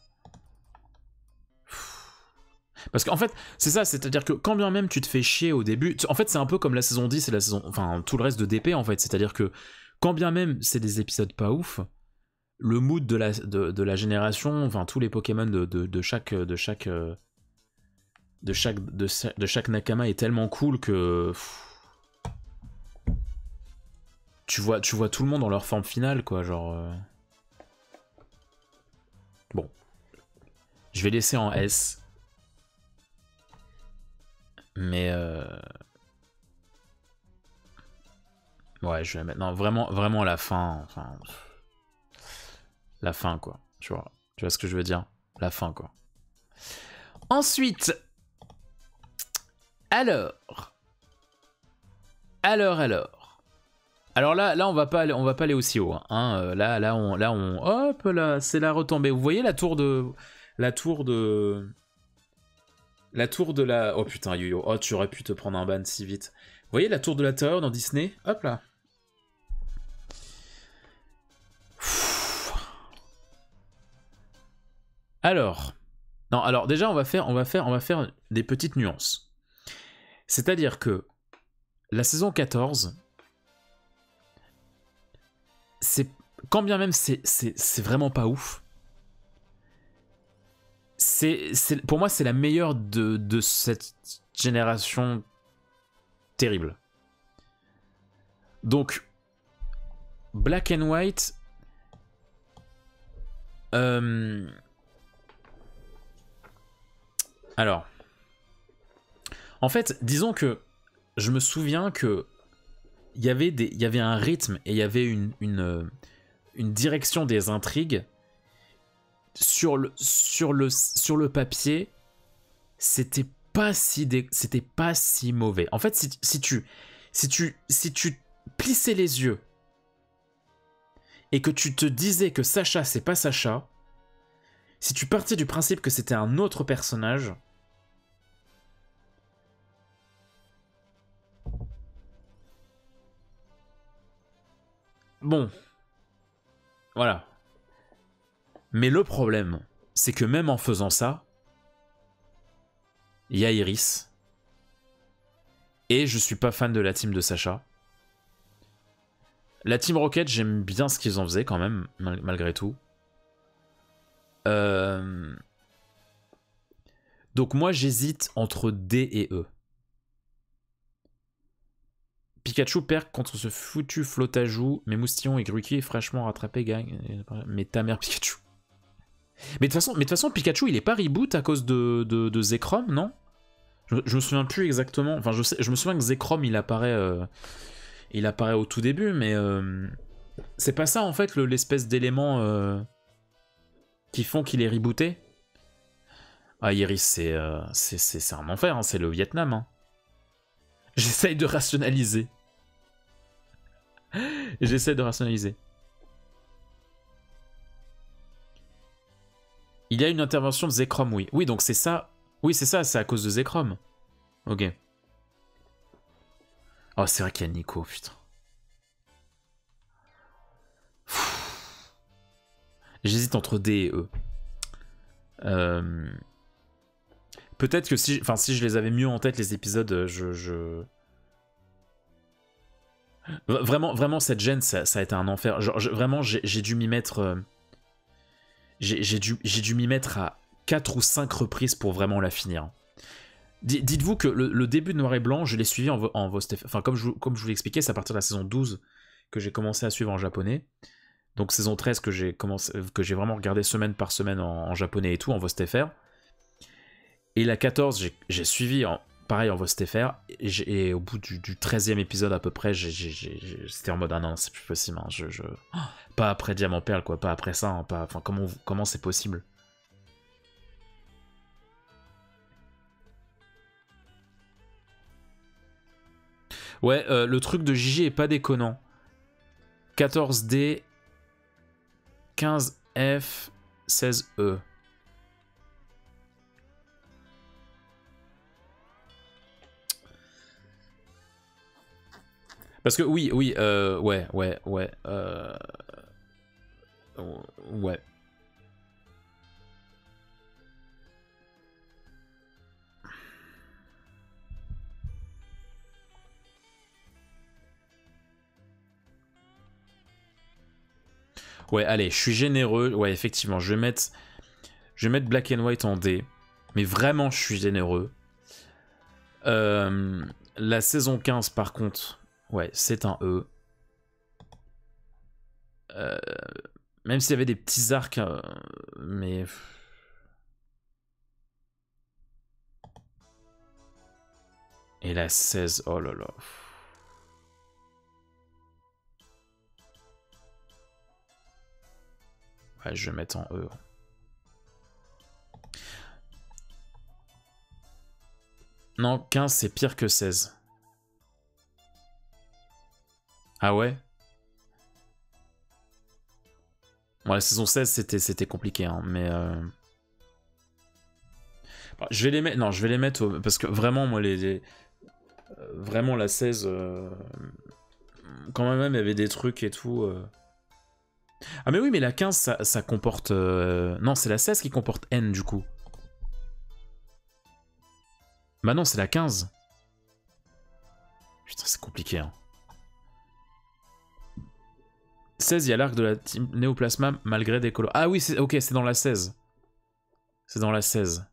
Parce qu'en fait, c'est ça, c'est-à-dire que quand bien même tu te fais chier au début. En fait, c'est un peu comme la saison 10 et la saison. Enfin, tout le reste de DP, en fait. C'est-à-dire que quand bien même c'est des épisodes pas ouf, le mood de la génération, enfin tous les Pokémon de chaque Nakama est tellement cool que tu vois tout le monde dans leur forme finale quoi, genre bon, je vais laisser en S, mais ouais, je vais mettre non vraiment à la fin, enfin. La fin, quoi. Tu vois ce que je veux dire? La fin, quoi. Ensuite. Alors, là, on va pas aller aussi haut. Hein. Là, on, hop là, c'est la retombée. Vous voyez la tour de la. Oh putain, Yo-Yo. Oh, tu aurais pu te prendre un ban si vite. Vous voyez la tour de la terreur dans Disney? Hop là. Alors, non, alors déjà on va faire des petites nuances. C'est-à-dire que la saison 14, c'est quand bien même c'est vraiment pas ouf. Pour moi c'est la meilleure de cette génération terrible. Donc Black and White. Alors, en fait, disons que je me souviens que il y avait un rythme et il y avait une direction des intrigues sur le papier, c'était pas si mauvais. En fait, si tu plissais les yeux et que tu te disais que Sacha c'est pas Sacha, si tu partais du principe que c'était un autre personnage, bon, voilà. Mais le problème, c'est que même en faisant ça, il y a Iris, et je suis pas fan de la team de Sacha. La team Rocket, j'aime bien ce qu'ils en faisaient quand même, malgré tout. Donc moi j'hésite entre D et E. Pikachu perd contre ce foutu Flotajou, mais Moustillon et Gruki fraîchement rattrapé gagne. Mais ta mère Pikachu. Mais de toute façon Pikachu il est pas reboot à cause de Zekrom, non? Je me souviens plus exactement. Enfin je me souviens que Zekrom il apparaît il apparaît au tout début, mais c'est pas ça en fait l'espèce d'élément qui font qu'il est rebooté. Ah, Iris, c'est un enfer, hein, c'est le Vietnam. Hein. J'essaye de rationaliser. J'essaie de rationaliser. Il y a une intervention de Zekrom, oui. Oui, donc c'est ça. Oui, c'est ça, c'est à cause de Zekrom. Ok. Oh, c'est vrai qu'il y a Nico, putain. J'hésite entre D et E. Peut-être que si je les avais mieux en tête, les épisodes, Vraiment, cette gêne, ça a été un enfer. Genre, vraiment, j'ai dû m'y mettre... J'ai dû m'y mettre à 4 ou 5 reprises pour vraiment la finir. Dites-vous que le début de Noir et Blanc, je l'ai suivi en VOSTFR. Enfin, comme je vous l'expliquais, c'est à partir de la saison 12 que j'ai commencé à suivre en japonais. Donc saison 13 que j'ai vraiment regardé semaine par semaine en japonais et tout, en VOSTFR. Et la 14, j'ai suivi pareil en VOSTFR. Et au bout du 13e épisode à peu près, c'était en mode ah non, c'est plus possible. Hein, pas après Diamant Perle, quoi. Pas après ça. Hein, enfin, comment c'est possible? Ouais, le truc de Gigi est pas déconnant. 14D, 15F, 16E. Parce que oui, ouais. Ouais. Ouais, allez, je suis généreux. Ouais, effectivement, je vais mettre Black and White en D. Mais vraiment, je suis généreux. La saison 15, par contre, ouais, c'est un E. Même s'il y avait des petits arcs, mais... Et la 16, oh là là. Ouais, je vais mettre en E. Non, 15, c'est pire que 16. Ah ouais? Bon, la saison 16, c'était compliqué, hein, mais... Je vais les mettre... Non, je vais les mettre... Parce que vraiment, moi, vraiment, la 16... Quand même, il y avait des trucs et tout... Ah mais oui, mais la 15, ça comporte... Non, c'est la 16 qui comporte N, du coup. Bah non, c'est la 15. Putain, c'est compliqué, hein. 16, il y a l'arc de la team Néoplasma malgré des colos. Ah oui, ok, c'est dans la 16. C'est dans la 16.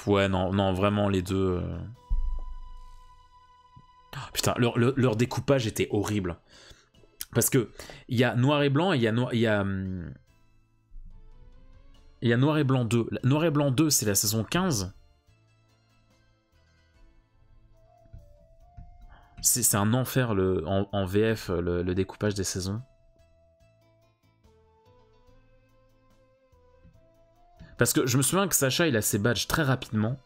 Ouais, non, vraiment, les deux... Oh, putain, leur découpage était horrible. Parce que il y a Noir et Blanc et il y a Noir et Blanc 2. Noir et Blanc 2, c'est la saison 15. C'est un enfer en VF, le découpage des saisons. Parce que je me souviens que Sacha, il a ses badges très rapidement.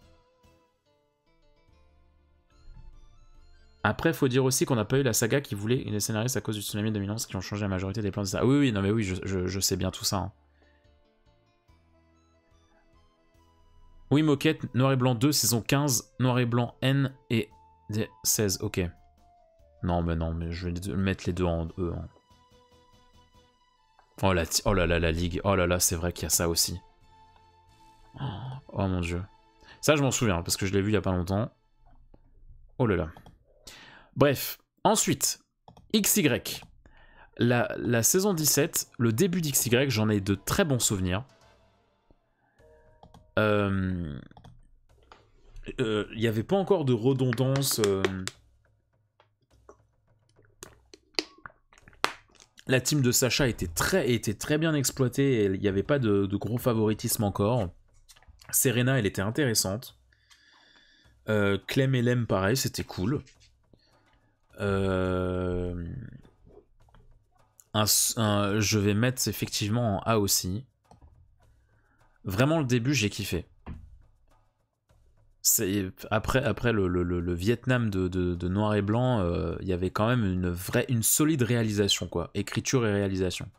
Après, faut dire aussi qu'on n'a pas eu la saga qui voulait les scénaristes à cause du tsunami de 2011 qui ont changé la majorité des plans de ça. Oui, non mais oui, je sais bien tout ça. Hein. Oui, Moquette, Noir et Blanc 2, saison 15, Noir et Blanc N et 16, ok. Non, mais je vais mettre les deux en E. Hein. Oh là là, la Ligue. Oh là là, c'est vrai qu'il y a ça aussi. Oh mon dieu. Ça, je m'en souviens, parce que je l'ai vu il y a pas longtemps. Oh là là. Bref, ensuite, XY. La saison 17, le début d'XY, j'en ai de très bons souvenirs. Il n'y avait pas encore de redondance. La team de Sacha était très bien exploitée et il n'y avait pas de gros favoritisme encore. Serena, elle était intéressante. Clem et Lem, pareil, c'était cool. Je vais mettre effectivement en A aussi. Vraiment, le début, j'ai kiffé. Après le Vietnam de noir et blanc, il y avait quand même une solide réalisation, quoi. Écriture et réalisation.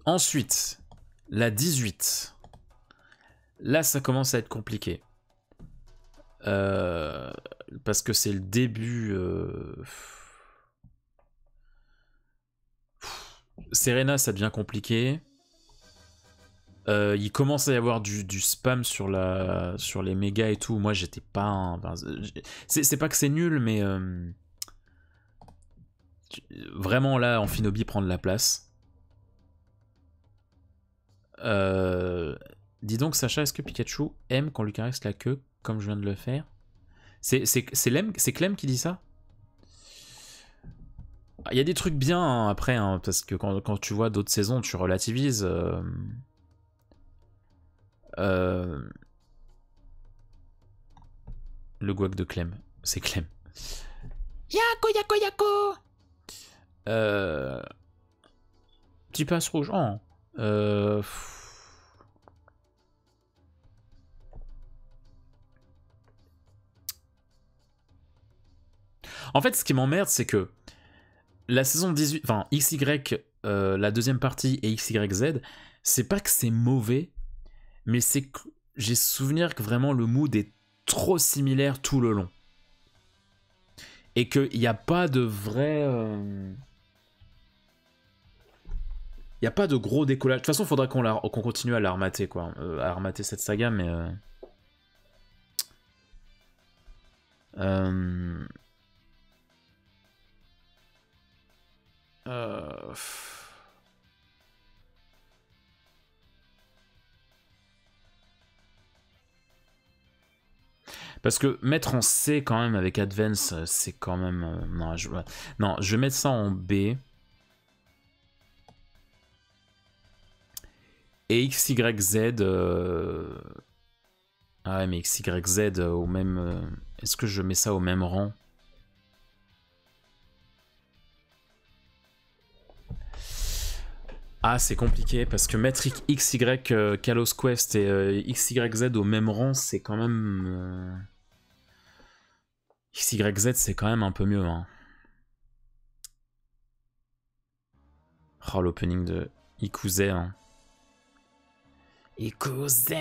Ensuite, la 18. Là, ça commence à être compliqué. Parce que c'est le début... Serena, ça devient compliqué. Il commence à y avoir du spam sur les mégas et tout. Moi, j'étais pas... c'est pas que c'est nul, mais... Vraiment, là, Amphinobi prend de la place. Dis donc, Sacha, est-ce que Pikachu aime qu'on lui caresse la queue, comme je viens de le faire? C'est Clem qui dit ça? Il y a des trucs bien hein, après, hein, parce que quand tu vois d'autres saisons, tu relativises. Le guac de Clem, c'est Clem. Yako, yako, yako. Petit passe rouge. Oh. En fait, ce qui m'emmerde, c'est que la saison 18, enfin XY, la deuxième partie et XYZ, c'est pas que c'est mauvais, mais c'est que j'ai souvenir que vraiment le mood est trop similaire tout le long. Et qu'il n'y a pas de vrai... Il n'y a pas de gros décollage. De toute façon, il faudra qu'on continue à la remater, quoi. À remater cette saga, mais... Parce que mettre en C quand même avec Advance, c'est quand même... non, je vais mettre ça en B. Et XYZ... Ah ouais, mais XYZ au même... Est-ce que je mets ça au même rang? Ah, c'est compliqué, parce que mettre XY Kalos Quest et XYZ au même rang, c'est quand même... XYZ, c'est quand même un peu mieux. Hein. Oh, l'opening de Ikuze. Hein. Ikuze.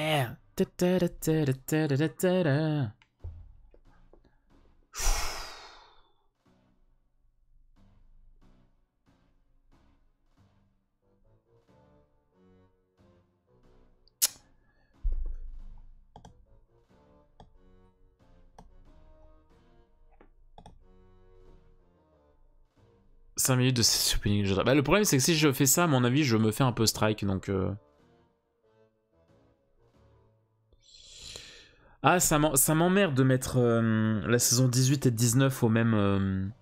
...5 minutes de ces opening. Bah, le problème, c'est que si je fais ça, à mon avis, je me fais un peu strike, donc... Ah, ça m'emmerde de mettre la saison 18 et 19 au même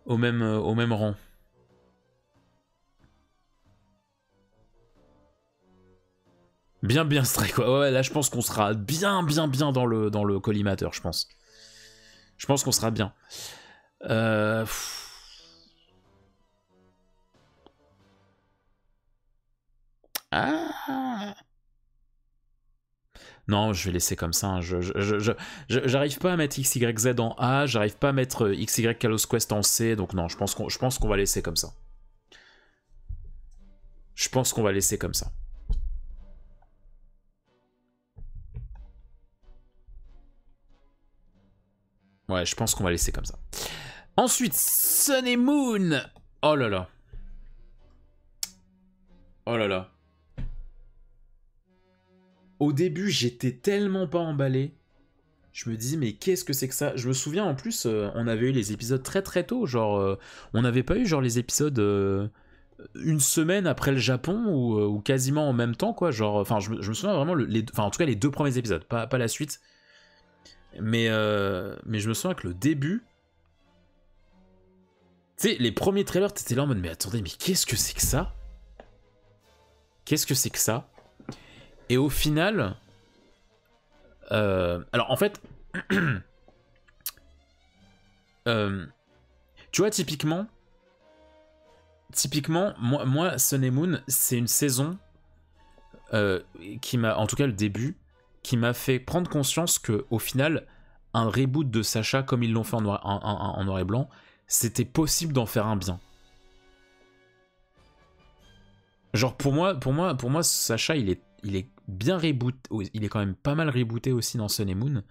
rang. Bien strike, quoi. Ouais, là, je pense qu'on sera bien dans le collimateur, je pense. Je pense qu'on sera bien. Ah. Non, je vais laisser comme ça. Hein. J'arrive pas à mettre XYZ en A, j'arrive pas à mettre XY Kalos Quest en C, donc non, je pense qu'on va laisser comme ça. Je pense qu'on va laisser comme ça. Ouais, je pense qu'on va laisser comme ça. Ensuite, Sun et Moon. Oh là là. Oh là là. Au début, j'étais tellement pas emballé. Je me dis, mais qu'est-ce que c'est que ça? Je me souviens, en plus, on avait eu les épisodes très tôt. Genre, on n'avait pas eu genre les épisodes une semaine après le Japon ou quasiment en même temps, quoi. Genre, enfin, je me souviens vraiment, en tout cas, les 2 premiers épisodes, pas la suite. Mais je me souviens que le début... Tu sais, les premiers trailers, t'étais là en mode, mais attendez, mais qu'est-ce que c'est que ça? Qu'est-ce que c'est que ça? Et au final... alors, en fait... tu vois, typiquement, moi, Sun et Moon, c'est une saison qui m'a, en tout cas le début, qui m'a fait prendre conscience que au final, un reboot de Sacha, comme ils l'ont fait en noir et blanc, c'était possible d'en faire un bien. Genre pour moi, Sacha, il est bien reboot, il est quand même pas mal rebooté aussi dans Sun et Moon.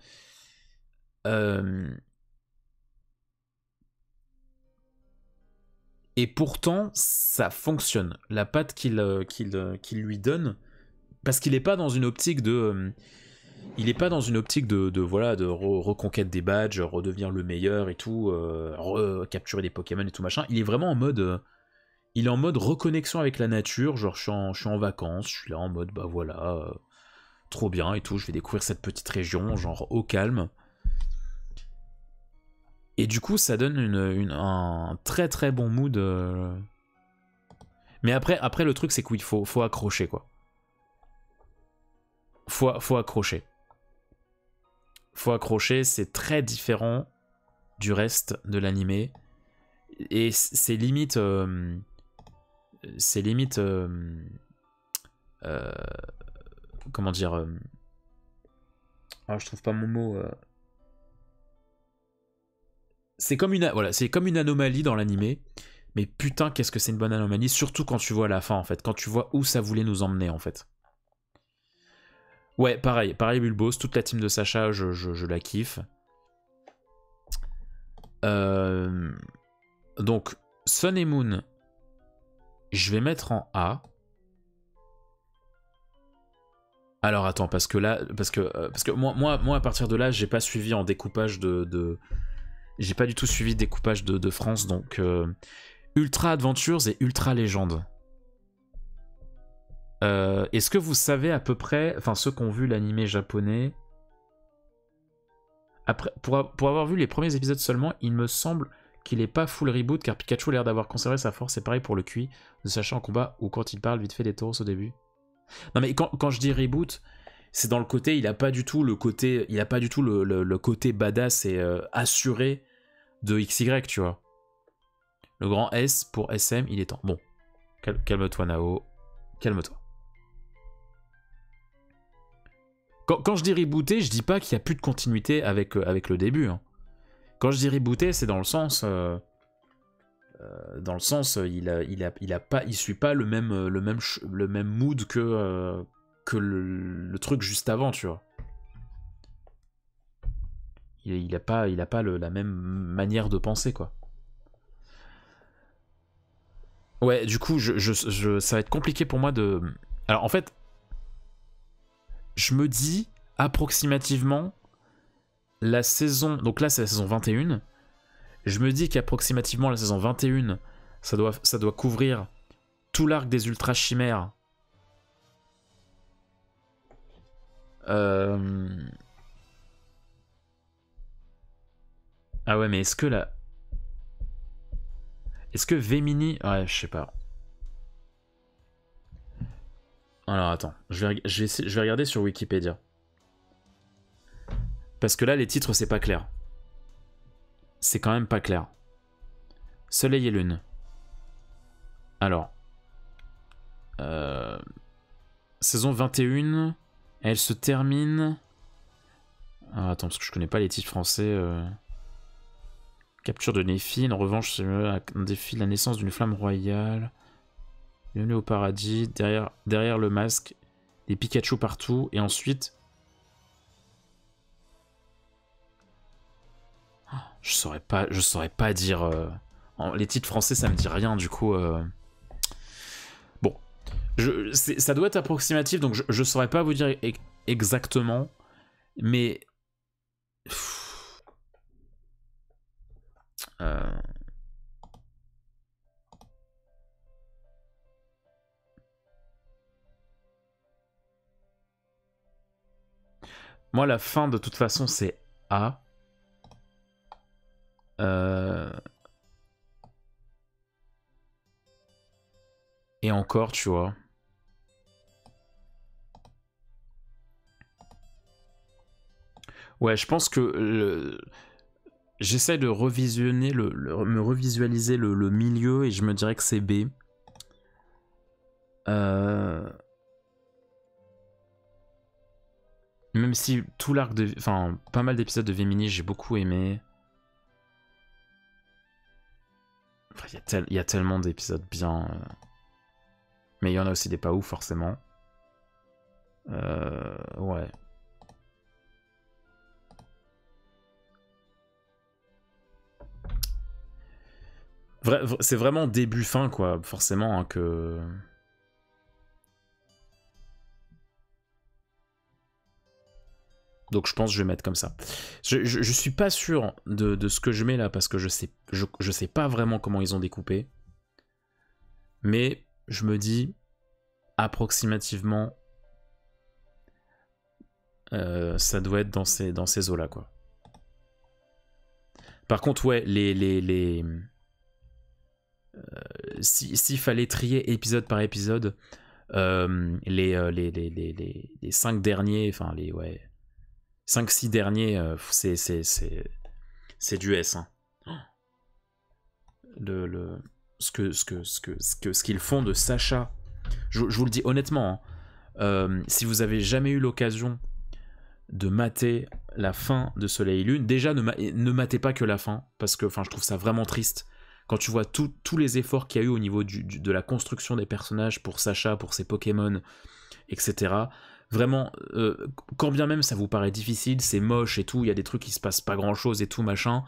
Et pourtant, ça fonctionne. La patte qu'il lui donne, parce qu'il n'est pas dans une optique de... il n'est pas dans une optique voilà, de reconquête des badges, redevenir le meilleur et tout, capturer des Pokémon et tout machin. Il est vraiment en mode... il est en mode reconnexion avec la nature, genre je suis en vacances, je suis là en mode bah voilà, trop bien et tout, je vais découvrir cette petite région, genre au calme. Et du coup, ça donne un très très bon mood. Mais après, le truc, c'est qu'il faut accrocher, quoi. Faut accrocher. Faut accrocher, c'est très différent du reste de l'animé. Et c'est limite... comment dire... ah, je trouve pas mon mot... c'est comme une anomalie dans l'animé, mais putain qu'est-ce que c'est une bonne anomalie, surtout quand tu vois la fin en fait, quand tu vois où ça voulait nous emmener en fait. Ouais, pareil Bulbos, toute la team de Sacha, je la kiffe. Donc Sun et Moon, je vais mettre en A. Alors attends, parce que moi à partir de là, j'ai pas suivi en découpage j'ai pas du tout suivi le découpage de France, donc Ultra Adventures et Ultra Légende. Est-ce que vous savez à peu près, enfin ceux qui ont vu l'animé japonais, après, pour avoir vu les premiers épisodes seulement, il me semble qu'il est pas full reboot car Pikachu a l'air d'avoir conservé sa force, c'est pareil pour le QI de Sacha en combat ou quand il parle vite fait des tauros au début. Non mais quand je dis reboot, c'est dans le côté, il a pas du tout le côté, le côté badass et assuré de XY, tu vois. Le grand S pour SM, il est temps. Bon, calme-toi Nao, calme-toi. Quand je dis rebooté, je dis pas qu'il n'y a plus de continuité avec le début. Hein. Quand je dis rebooté, c'est dans le sens... il suit pas le même mood que le truc juste avant, tu vois. Il a pas la même manière de penser, quoi. Ouais, du coup, ça va être compliqué pour moi de... Alors, en fait, je me dis approximativement la saison... Donc là, c'est la saison 21. Je me dis qu'approximativement la saison 21, ça doit couvrir tout l'arc des Ultra Chimères. Ah ouais, mais est-ce que là... Est-ce que Vemini... Ouais, je sais pas. Alors attends, je vais regarder sur Wikipédia. Parce que là, les titres, c'est pas clair. C'est quand même pas clair. Soleil et Lune. Alors. Saison 21. Elle se termine... Ah, attends, parce que je connais pas les titres français. Capture de Néphi. En revanche, un défi, la naissance d'une flamme royale. Bienvenue au paradis. Derrière le masque. Des Pikachu partout. Et ensuite... Je saurais pas dire... Les titres français, ça me dit rien, du coup... Bon. Ça doit être approximatif, donc je saurais pas vous dire exactement. Mais... Moi, la fin, de toute façon, c'est A. Et encore, tu vois. Ouais, je pense que j'essaie de revisionner me revisualiser le milieu et je me dirais que c'est B. Même si tout l'arc de... Enfin, pas mal d'épisodes de Vemini, j'ai beaucoup aimé. Enfin, il y a tellement d'épisodes bien... Mais il y en a aussi des pas ouf, forcément. Ouais. C'est vraiment début-fin, quoi, forcément, hein, que... Donc je pense que je vais mettre comme ça. Je suis pas sûr de ce que je mets là, parce que je sais pas vraiment comment ils ont découpé. Mais je me dis, approximativement, ça doit être dans ces eaux-là, quoi. Par contre, ouais, s'il fallait trier épisode par épisode, les 5 derniers, enfin les 5-6 derniers, c'est du S. Hein. Ce qu'ils font de Sacha, je vous le dis honnêtement, hein, si vous avez jamais eu l'occasion de mater la fin de Soleil et Lune, déjà ne matez pas que la fin, parce que je trouve ça vraiment triste. Quand tu vois tous les efforts qu'il y a eu au niveau de la construction des personnages pour Sacha, pour ses Pokémon, etc. Vraiment, quand bien même ça vous paraît difficile, c'est moche et tout, il y a des trucs qui se passent pas grand chose et tout, machin,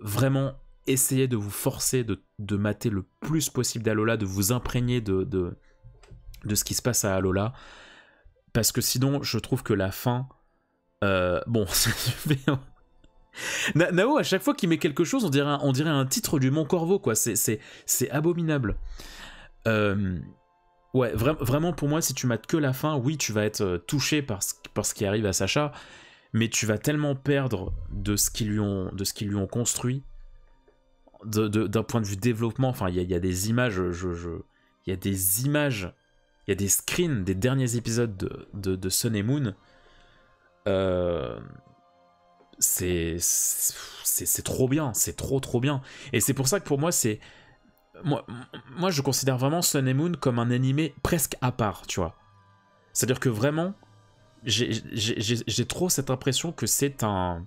vraiment, essayez de vous forcer de mater le plus possible d'Alola, de vous imprégner de ce qui se passe à Alola, parce que sinon, je trouve que la fin... bon, Nao, à chaque fois qu'il met quelque chose, on dirait un titre du Mont Corvo, quoi. C'est abominable. Ouais, vraiment, pour moi, si tu mates que la fin, oui, tu vas être touché par ce qui arrive à Sacha, mais tu vas tellement perdre de ce qu'ils lui ont construit, d'un point de vue développement. Enfin, il y a des images, il y a des images, il y a des screens des derniers épisodes de Sun et Moon. C'est trop bien, c'est trop bien. Et c'est pour ça que pour moi, moi je considère vraiment Sun and Moon comme un animé presque à part, tu vois. C'est-à-dire que vraiment, j'ai trop cette impression que c'est un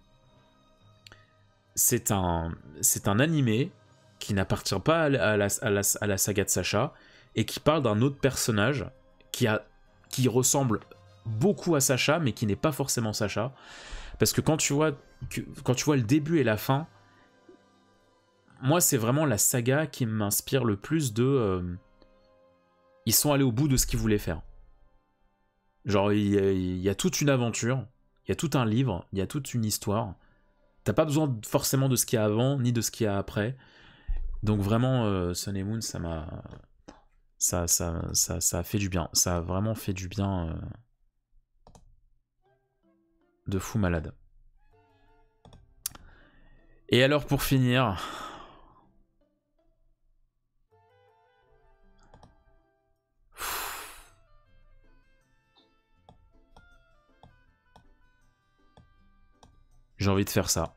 animé qui n'appartient pas à la saga de Sacha et qui parle d'un autre personnage qui ressemble beaucoup à Sacha, mais qui n'est pas forcément Sacha. Parce que quand tu vois le début et la fin, moi c'est vraiment la saga qui m'inspire le plus de... ils sont allés au bout de ce qu'ils voulaient faire. Genre il y a toute une aventure, il y a tout un livre, il y a toute une histoire. T'as pas besoin forcément de ce qu'il y a avant, ni de ce qu'il y a après. Donc vraiment, Sun and Moon, ça a fait du bien. Ça a vraiment fait du bien... de fou malade. Et alors pour finir, j'ai envie de faire ça.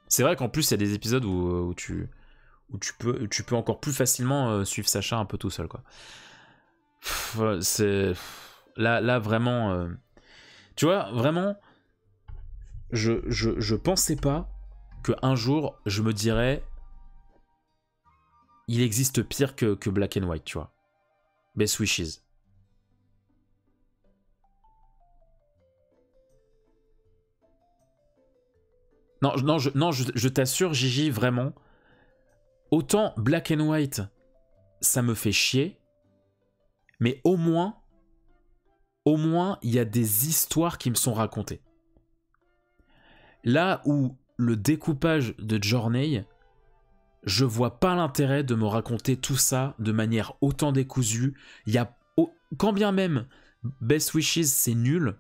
C'est vrai qu'en plus il y a des épisodes où tu peux encore plus facilement suivre Sacha un peu tout seul, quoi. C'est là vraiment tu vois, vraiment je pensais pas qu'un jour je me dirais il existe pire que Black and White, tu vois. Best Wishes. Non, je t'assure, Gigi, vraiment, autant Black and White, ça me fait chier, mais au moins, il y a des histoires qui me sont racontées. Là où le découpage de Journey, je vois pas l'intérêt de me raconter tout ça de manière autant décousue. Quand bien même Best Wishes c'est nul,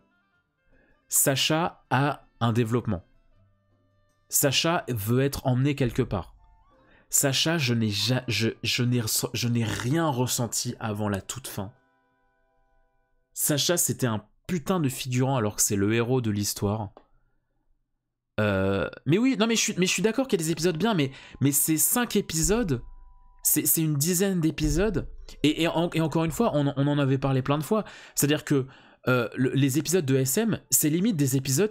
Sacha a un développement. Sacha veut être emmené quelque part. Sacha, je n'ai rien ressenti avant la toute fin. Sacha, c'était un putain de figurant alors que c'est le héros de l'histoire. Mais oui, non mais je suis d'accord qu'il y a des épisodes bien, mais ces 5 épisodes, c'est une dizaine d'épisodes, et encore une fois, on en avait parlé plein de fois, c'est-à-dire que les épisodes de SM, c'est limite des épisodes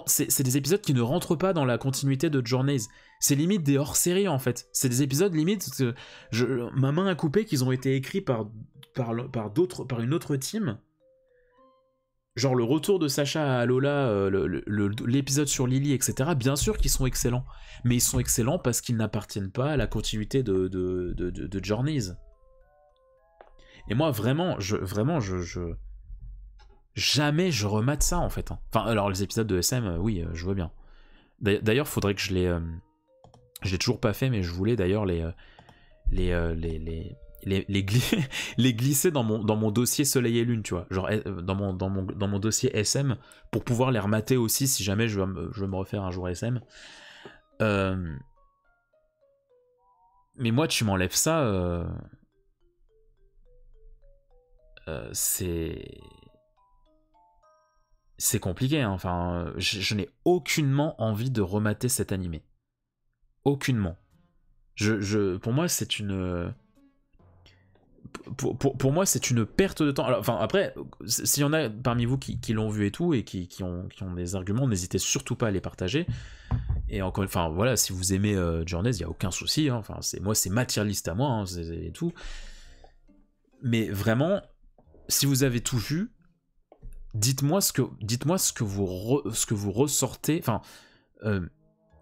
c'est des épisodes qui ne rentrent pas dans la continuité de Journeys. C'est limite des hors-série en fait. C'est des épisodes limite, ma main a coupé qu'ils ont été écrits par une autre team. Genre le retour de Sacha à Alola, l'épisode sur Lily, etc. Bien sûr qu'ils sont excellents, mais ils sont excellents parce qu'ils n'appartiennent pas à la continuité de Journeys. Et moi vraiment, jamais je remate ça en fait. Enfin, alors les épisodes de SM, oui, je vois bien. D'ailleurs, faudrait que je l'ai toujours pas fait, mais je voulais d'ailleurs les glisser dans mon dossier Soleil et Lune, tu vois, genre dans mon dossier SM, pour pouvoir les remater aussi si jamais je veux me refaire un jour SM. Mais moi, tu m'enlèves ça, c'est compliqué, hein. Enfin, je n'ai aucunement envie de remater cet animé. Aucunement. Pour moi, c'est une... Pour moi, c'est une perte de temps. Alors, enfin, après, s'il y en a parmi vous qui l'ont vu et tout, et qui ont des arguments, n'hésitez surtout pas à les partager. Et encore, enfin, voilà, si vous aimez Journeys, il n'y a aucun souci. Hein. Enfin, c'est ma tier list à moi, hein, et tout. Mais vraiment, si vous avez tout vu, dites-moi ce que vous ressortez. Enfin,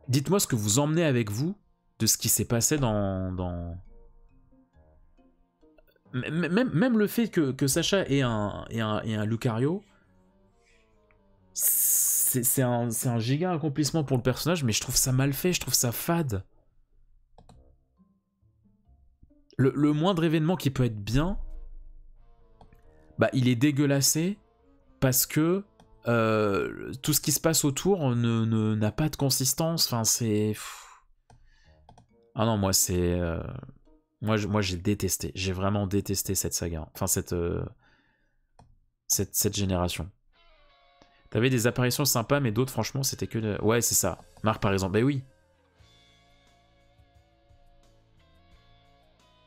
dites-moi ce que vous emmenez avec vous de ce qui s'est passé dans... Même le fait que Sacha ait un Lucario, c'est un giga accomplissement pour le personnage, mais je trouve ça mal fait, je trouve ça fade. Le moindre événement qui peut être bien, bah il est dégueulassé parce que tout ce qui se passe autour n'a pas de consistance. Enfin, c'est... Ah non, moi c'est... Moi j'ai détesté, j'ai vraiment détesté cette saga, enfin cette génération. T'avais des apparitions sympas, mais d'autres franchement c'était que... Ouais, c'est ça, Marc par exemple, bah oui.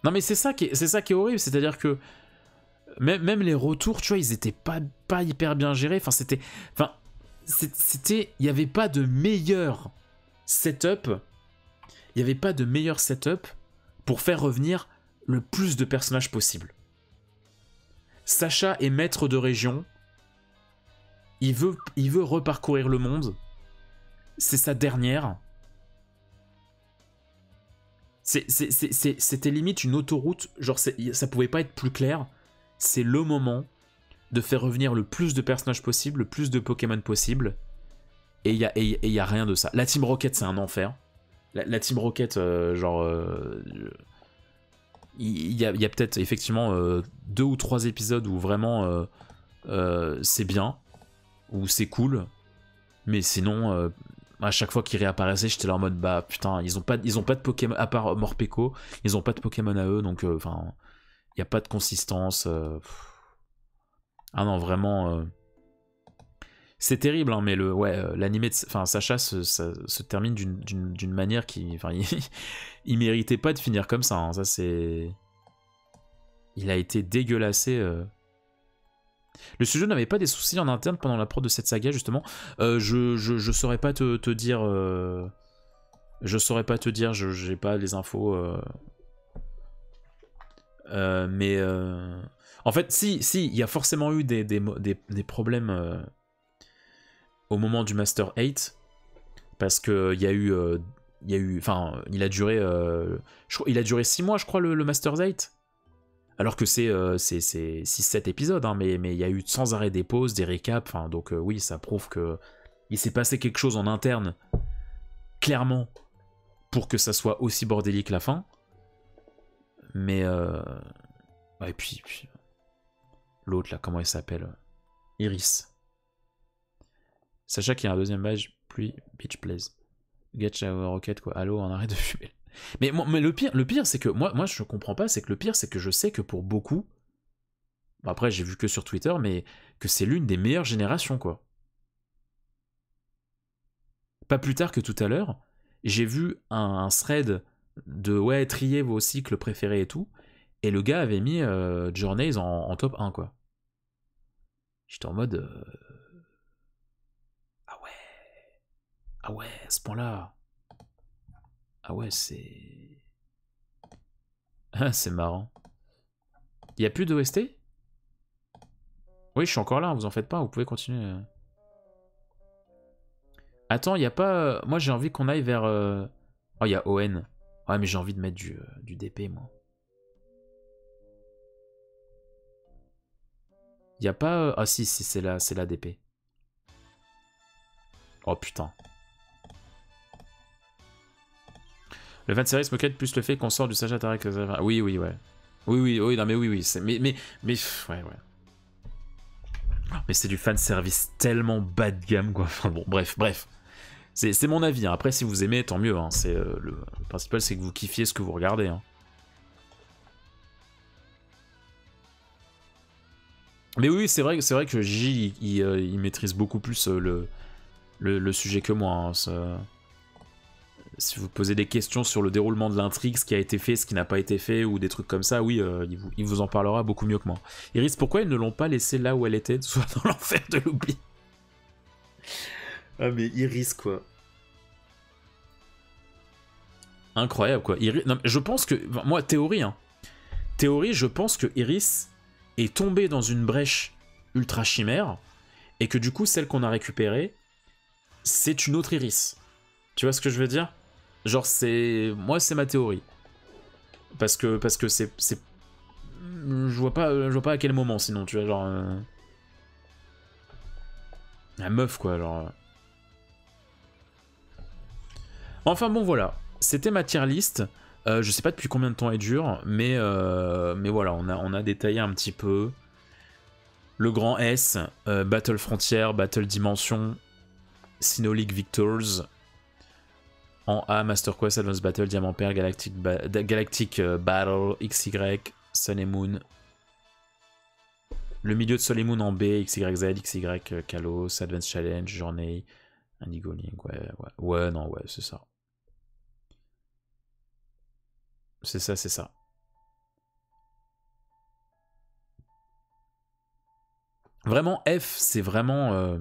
Non mais c'est ça qui est horrible, c'est-à-dire que même les retours, tu vois, ils étaient pas hyper bien gérés, enfin c'était... Il n'y avait pas de meilleur setup, pour faire revenir le plus de personnages possible. Sacha est maître de région. Il veut reparcourir le monde. C'est sa dernière. C'était limite une autoroute. Genre, ça pouvait pas être plus clair. C'est le moment de faire revenir le plus de personnages possible, le plus de Pokémon possible. Et il y a rien de ça. La Team Rocket, c'est un enfer. La Team Rocket, il y a peut-être effectivement 2 ou 3 épisodes où vraiment c'est bien, où c'est cool, mais sinon à chaque fois qu'ils réapparaissaient, j'étais là en mode bah putain, ils ont pas de Pokémon à part Morpeko, ils ont pas de Pokémon à eux, donc enfin il y a pas de consistance. Ah non, vraiment. C'est terrible, hein, mais l'animé de Sacha se termine d'une manière qui... Enfin, il méritait pas de finir comme ça. Hein, ça, c'est... Il a été dégueulassé. Le studio n'avait pas des soucis en interne pendant la prod de cette saga, justement. Je saurais pas te dire... Je saurais pas te dire, j'ai pas les infos. Mais... En fait, si, il y a forcément eu des problèmes... au moment du Master 8, parce que il y a eu, enfin, il a duré 6 mois, je crois, le Master 8, alors que c'est 6-7 épisodes, hein, mais il y a eu sans arrêt des pauses, des récaps, enfin, donc oui, ça prouve que il s'est passé quelque chose en interne, clairement, pour que ça soit aussi bordélique la fin, mais ouais, puis l'autre là, comment il s'appelle, Iris. Sacha qui a un deuxième badge, puis Beach Plays. Get Shower Rocket, quoi. Allô, on arrête de fumer. Mais le pire c'est que moi je comprends pas, c'est que le pire c'est que je sais que pour beaucoup, bon, après j'ai vu que sur Twitter, mais que c'est l'une des meilleures générations quoi. Pas plus tard que tout à l'heure, j'ai vu un thread de ouais, trier vos cycles préférés et tout, et le gars avait mis Journeys en top 1 quoi. J'étais en mode ah ouais, à ce point-là. Ah ouais, c'est ah, c'est marrant. Il y a plus d'OST? Oui, je suis encore là, vous en faites pas, vous pouvez continuer. Attends, il y a pas moi j'ai envie qu'on aille vers oh, il y a ON. Ouais, mais j'ai envie de mettre du DP moi. Il y a pas ah si c'est la DP. Oh putain. Le fan service moquette plus le fait qu'on sort du Sacha Tarek. Oui, ouais. Oui, non mais oui, c'est mais ouais. Mais c'est du fan service tellement bas de gamme quoi. Enfin bon, bref. C'est mon avis. Hein. Après, si vous aimez, tant mieux. Hein. C'est le principal, c'est que vous kiffiez ce que vous regardez. Hein. Mais oui, c'est vrai que J, il maîtrise beaucoup plus le sujet que moi. Hein. Si vous posez des questions sur le déroulement de l'intrigue, ce qui a été fait, ce qui n'a pas été fait, ou des trucs comme ça, oui, il vous en parlera beaucoup mieux que moi. Iris, pourquoi ils ne l'ont pas laissée là où elle était, soit dans l'enfer de l'oubli? Ah mais Iris, quoi. Incroyable, quoi. Iris... Non, je pense que... Moi, théorie, je pense que Iris est tombée dans une brèche ultra chimère, et que du coup, celle qu'on a récupérée, c'est une autre Iris. Tu vois ce que je veux dire? Genre, c'est... Moi, c'est ma théorie. Parce que c'est... Je vois pas à quel moment, sinon, tu vois, genre... La meuf, quoi, genre... Enfin, bon, voilà. C'était ma tier list. Je sais pas depuis combien de temps elle dure, mais voilà, on a détaillé un petit peu. Le grand S, Battle Frontier, Battle Dimension, Sinolic Victors... En A, Master Quest, Advanced Battle, Diamant Pair, Galactic Battle, XY, Sun et Moon. Le milieu de Sol et Moon en B, XYZ, XY, Kalos, Advanced Challenge, Journey, Indigo Link, ouais, c'est ça. C'est ça. Vraiment, F, c'est vraiment...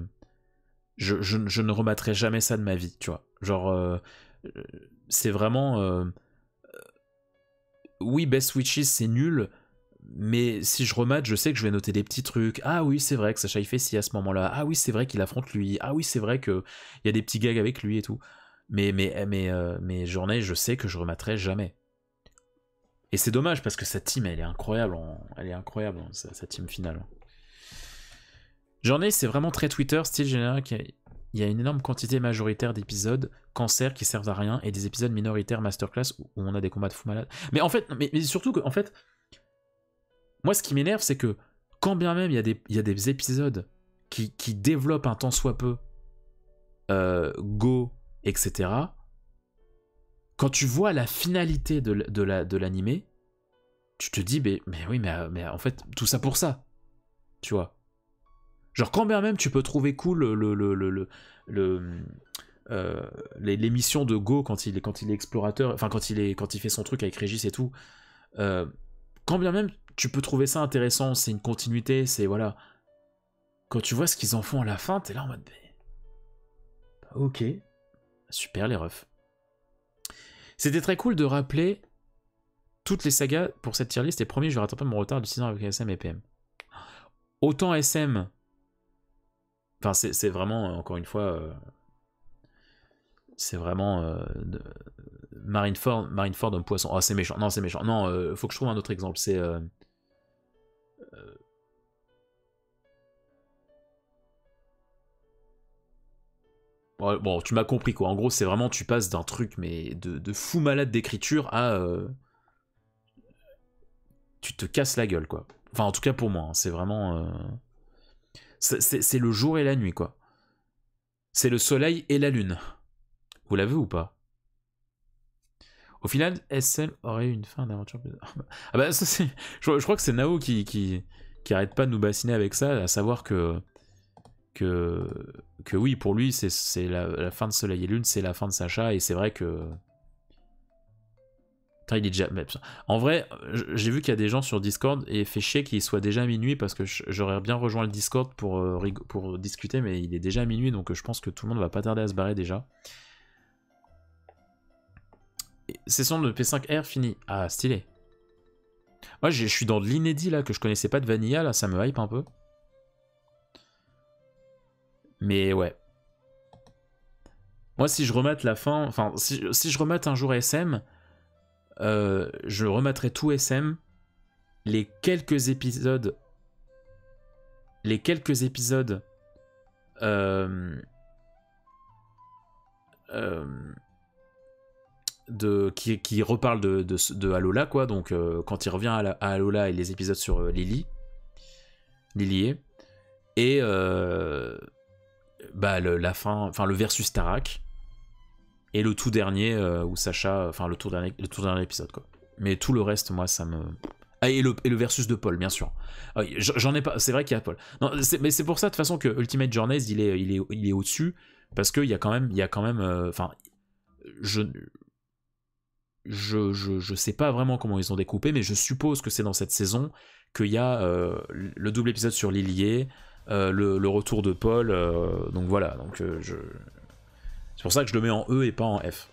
je ne remettrai jamais ça de ma vie, tu vois. Genre... c'est vraiment... oui, Best Witches, c'est nul, mais si je remate, je sais que je vais noter des petits trucs. Ah oui, c'est vrai que Sacha il fait ci à ce moment-là. Ah oui, c'est vrai qu'il affronte lui. Ah oui, c'est vrai qu'il y a des petits gags avec lui et tout. Mais Journée, je sais que je remettrai jamais. Et c'est dommage parce que sa team, elle est incroyable. Sa team finale. Journée, c'est vraiment très Twitter, style général. Il y a une énorme quantité majoritaire d'épisodes cancer qui servent à rien et des épisodes minoritaires masterclass où on a des combats de fous malades. Mais en fait, mais surtout que, en fait, moi ce qui m'énerve, c'est que quand bien même il y a des épisodes qui développent un tant soit peu Go, etc., quand tu vois la finalité de l'animé, tu te dis, mais oui, mais en fait, tout ça pour ça. Tu vois. Genre, quand bien même tu peux trouver cool les missions de Go quand il est explorateur, enfin quand il fait son truc avec Régis et tout, quand bien même tu peux trouver ça intéressant, c'est une continuité, c'est voilà. Quand tu vois ce qu'ils en font à la fin, t'es là en mode ok, super les refs. C'était très cool de rappeler toutes les sagas pour cette tier list et promis je vais rattraper mon retard de 6 ans avec SM et PM. Autant SM, enfin c'est vraiment encore une fois c'est vraiment Marineford un poisson. Oh c'est méchant, non c'est méchant, non faut que je trouve un autre exemple, c'est bon, tu m'as compris quoi. En gros, c'est vraiment tu passes d'un truc mais de fou malade d'écriture à tu te casses la gueule quoi. Enfin, en tout cas pour moi, hein, c'est vraiment c'est le jour et la nuit quoi. C'est le soleil et la lune. Vous l'avez ou pas? Au final, SL aurait eu une fin d'aventure. Ah bah ça c'est. Je crois que c'est Nao qui arrête pas de nous bassiner avec ça, à savoir que oui, pour lui, c'est la fin de Soleil et Lune, c'est la fin de Sacha, et c'est vrai que. Putain, il est déjà. En vrai, j'ai vu qu'il y a des gens sur Discord, et fait chier qu'il soit déjà minuit, parce que j'aurais bien rejoint le Discord pour discuter, mais il est déjà minuit, donc je pense que tout le monde va pas tarder à se barrer déjà. Session de P5R finie. Ah, stylé. Moi, je suis dans de l'inédit là, que je connaissais pas de Vanilla, là, ça me hype un peu. Mais ouais. Moi, si je remate la fin, enfin, si je remate un jour SM, je remettrai tout SM, les quelques épisodes qui reparlent de Alola, quoi, donc quand il revient à Alola et les épisodes sur Lilie, et bah, la fin, enfin le versus Tarak, et le tout dernier où Sacha, enfin le tout dernier épisode, quoi. Mais tout le reste, moi, ça me... Ah, et le versus de Paul, bien sûr. J'en ai pas, c'est vrai qu'il y a Paul. Non, mais c'est pour ça de toute façon que Ultimate Journeys il est au-dessus, parce qu'il y a quand même, enfin, je sais pas vraiment comment ils ont découpé, mais je suppose que c'est dans cette saison qu'il y a le double épisode sur Lilier, le retour de Paul, donc voilà, donc c'est pour ça que je le mets en E et pas en F.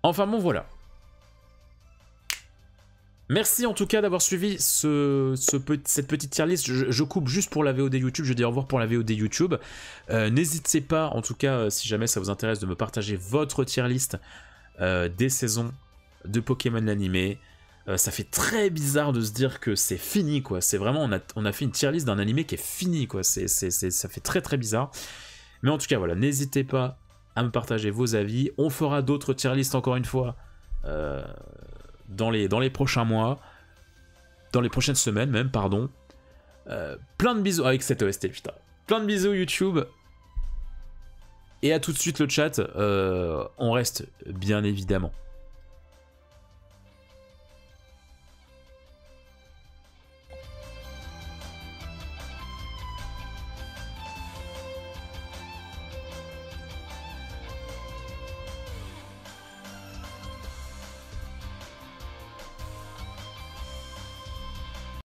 Enfin bon, voilà. Merci en tout cas d'avoir suivi cette petite tier list. Je coupe juste pour la VOD YouTube, je dis au revoir pour la VOD YouTube. N'hésitez pas, en tout cas, si jamais ça vous intéresse, de me partager votre tier list des saisons de Pokémon l'animé. Ça fait très bizarre de se dire que c'est fini, quoi. C'est vraiment, on a fait une tier list d'un animé qui est fini, quoi. Ça fait très très bizarre. Mais en tout cas, voilà, n'hésitez pas à me partager vos avis. On fera d'autres tier lists encore une fois. Dans les prochains mois, dans les prochaines semaines même, pardon. Plein de bisous avec cette OST, putain. Plein de bisous YouTube. Et à tout de suite le chat. On reste bien évidemment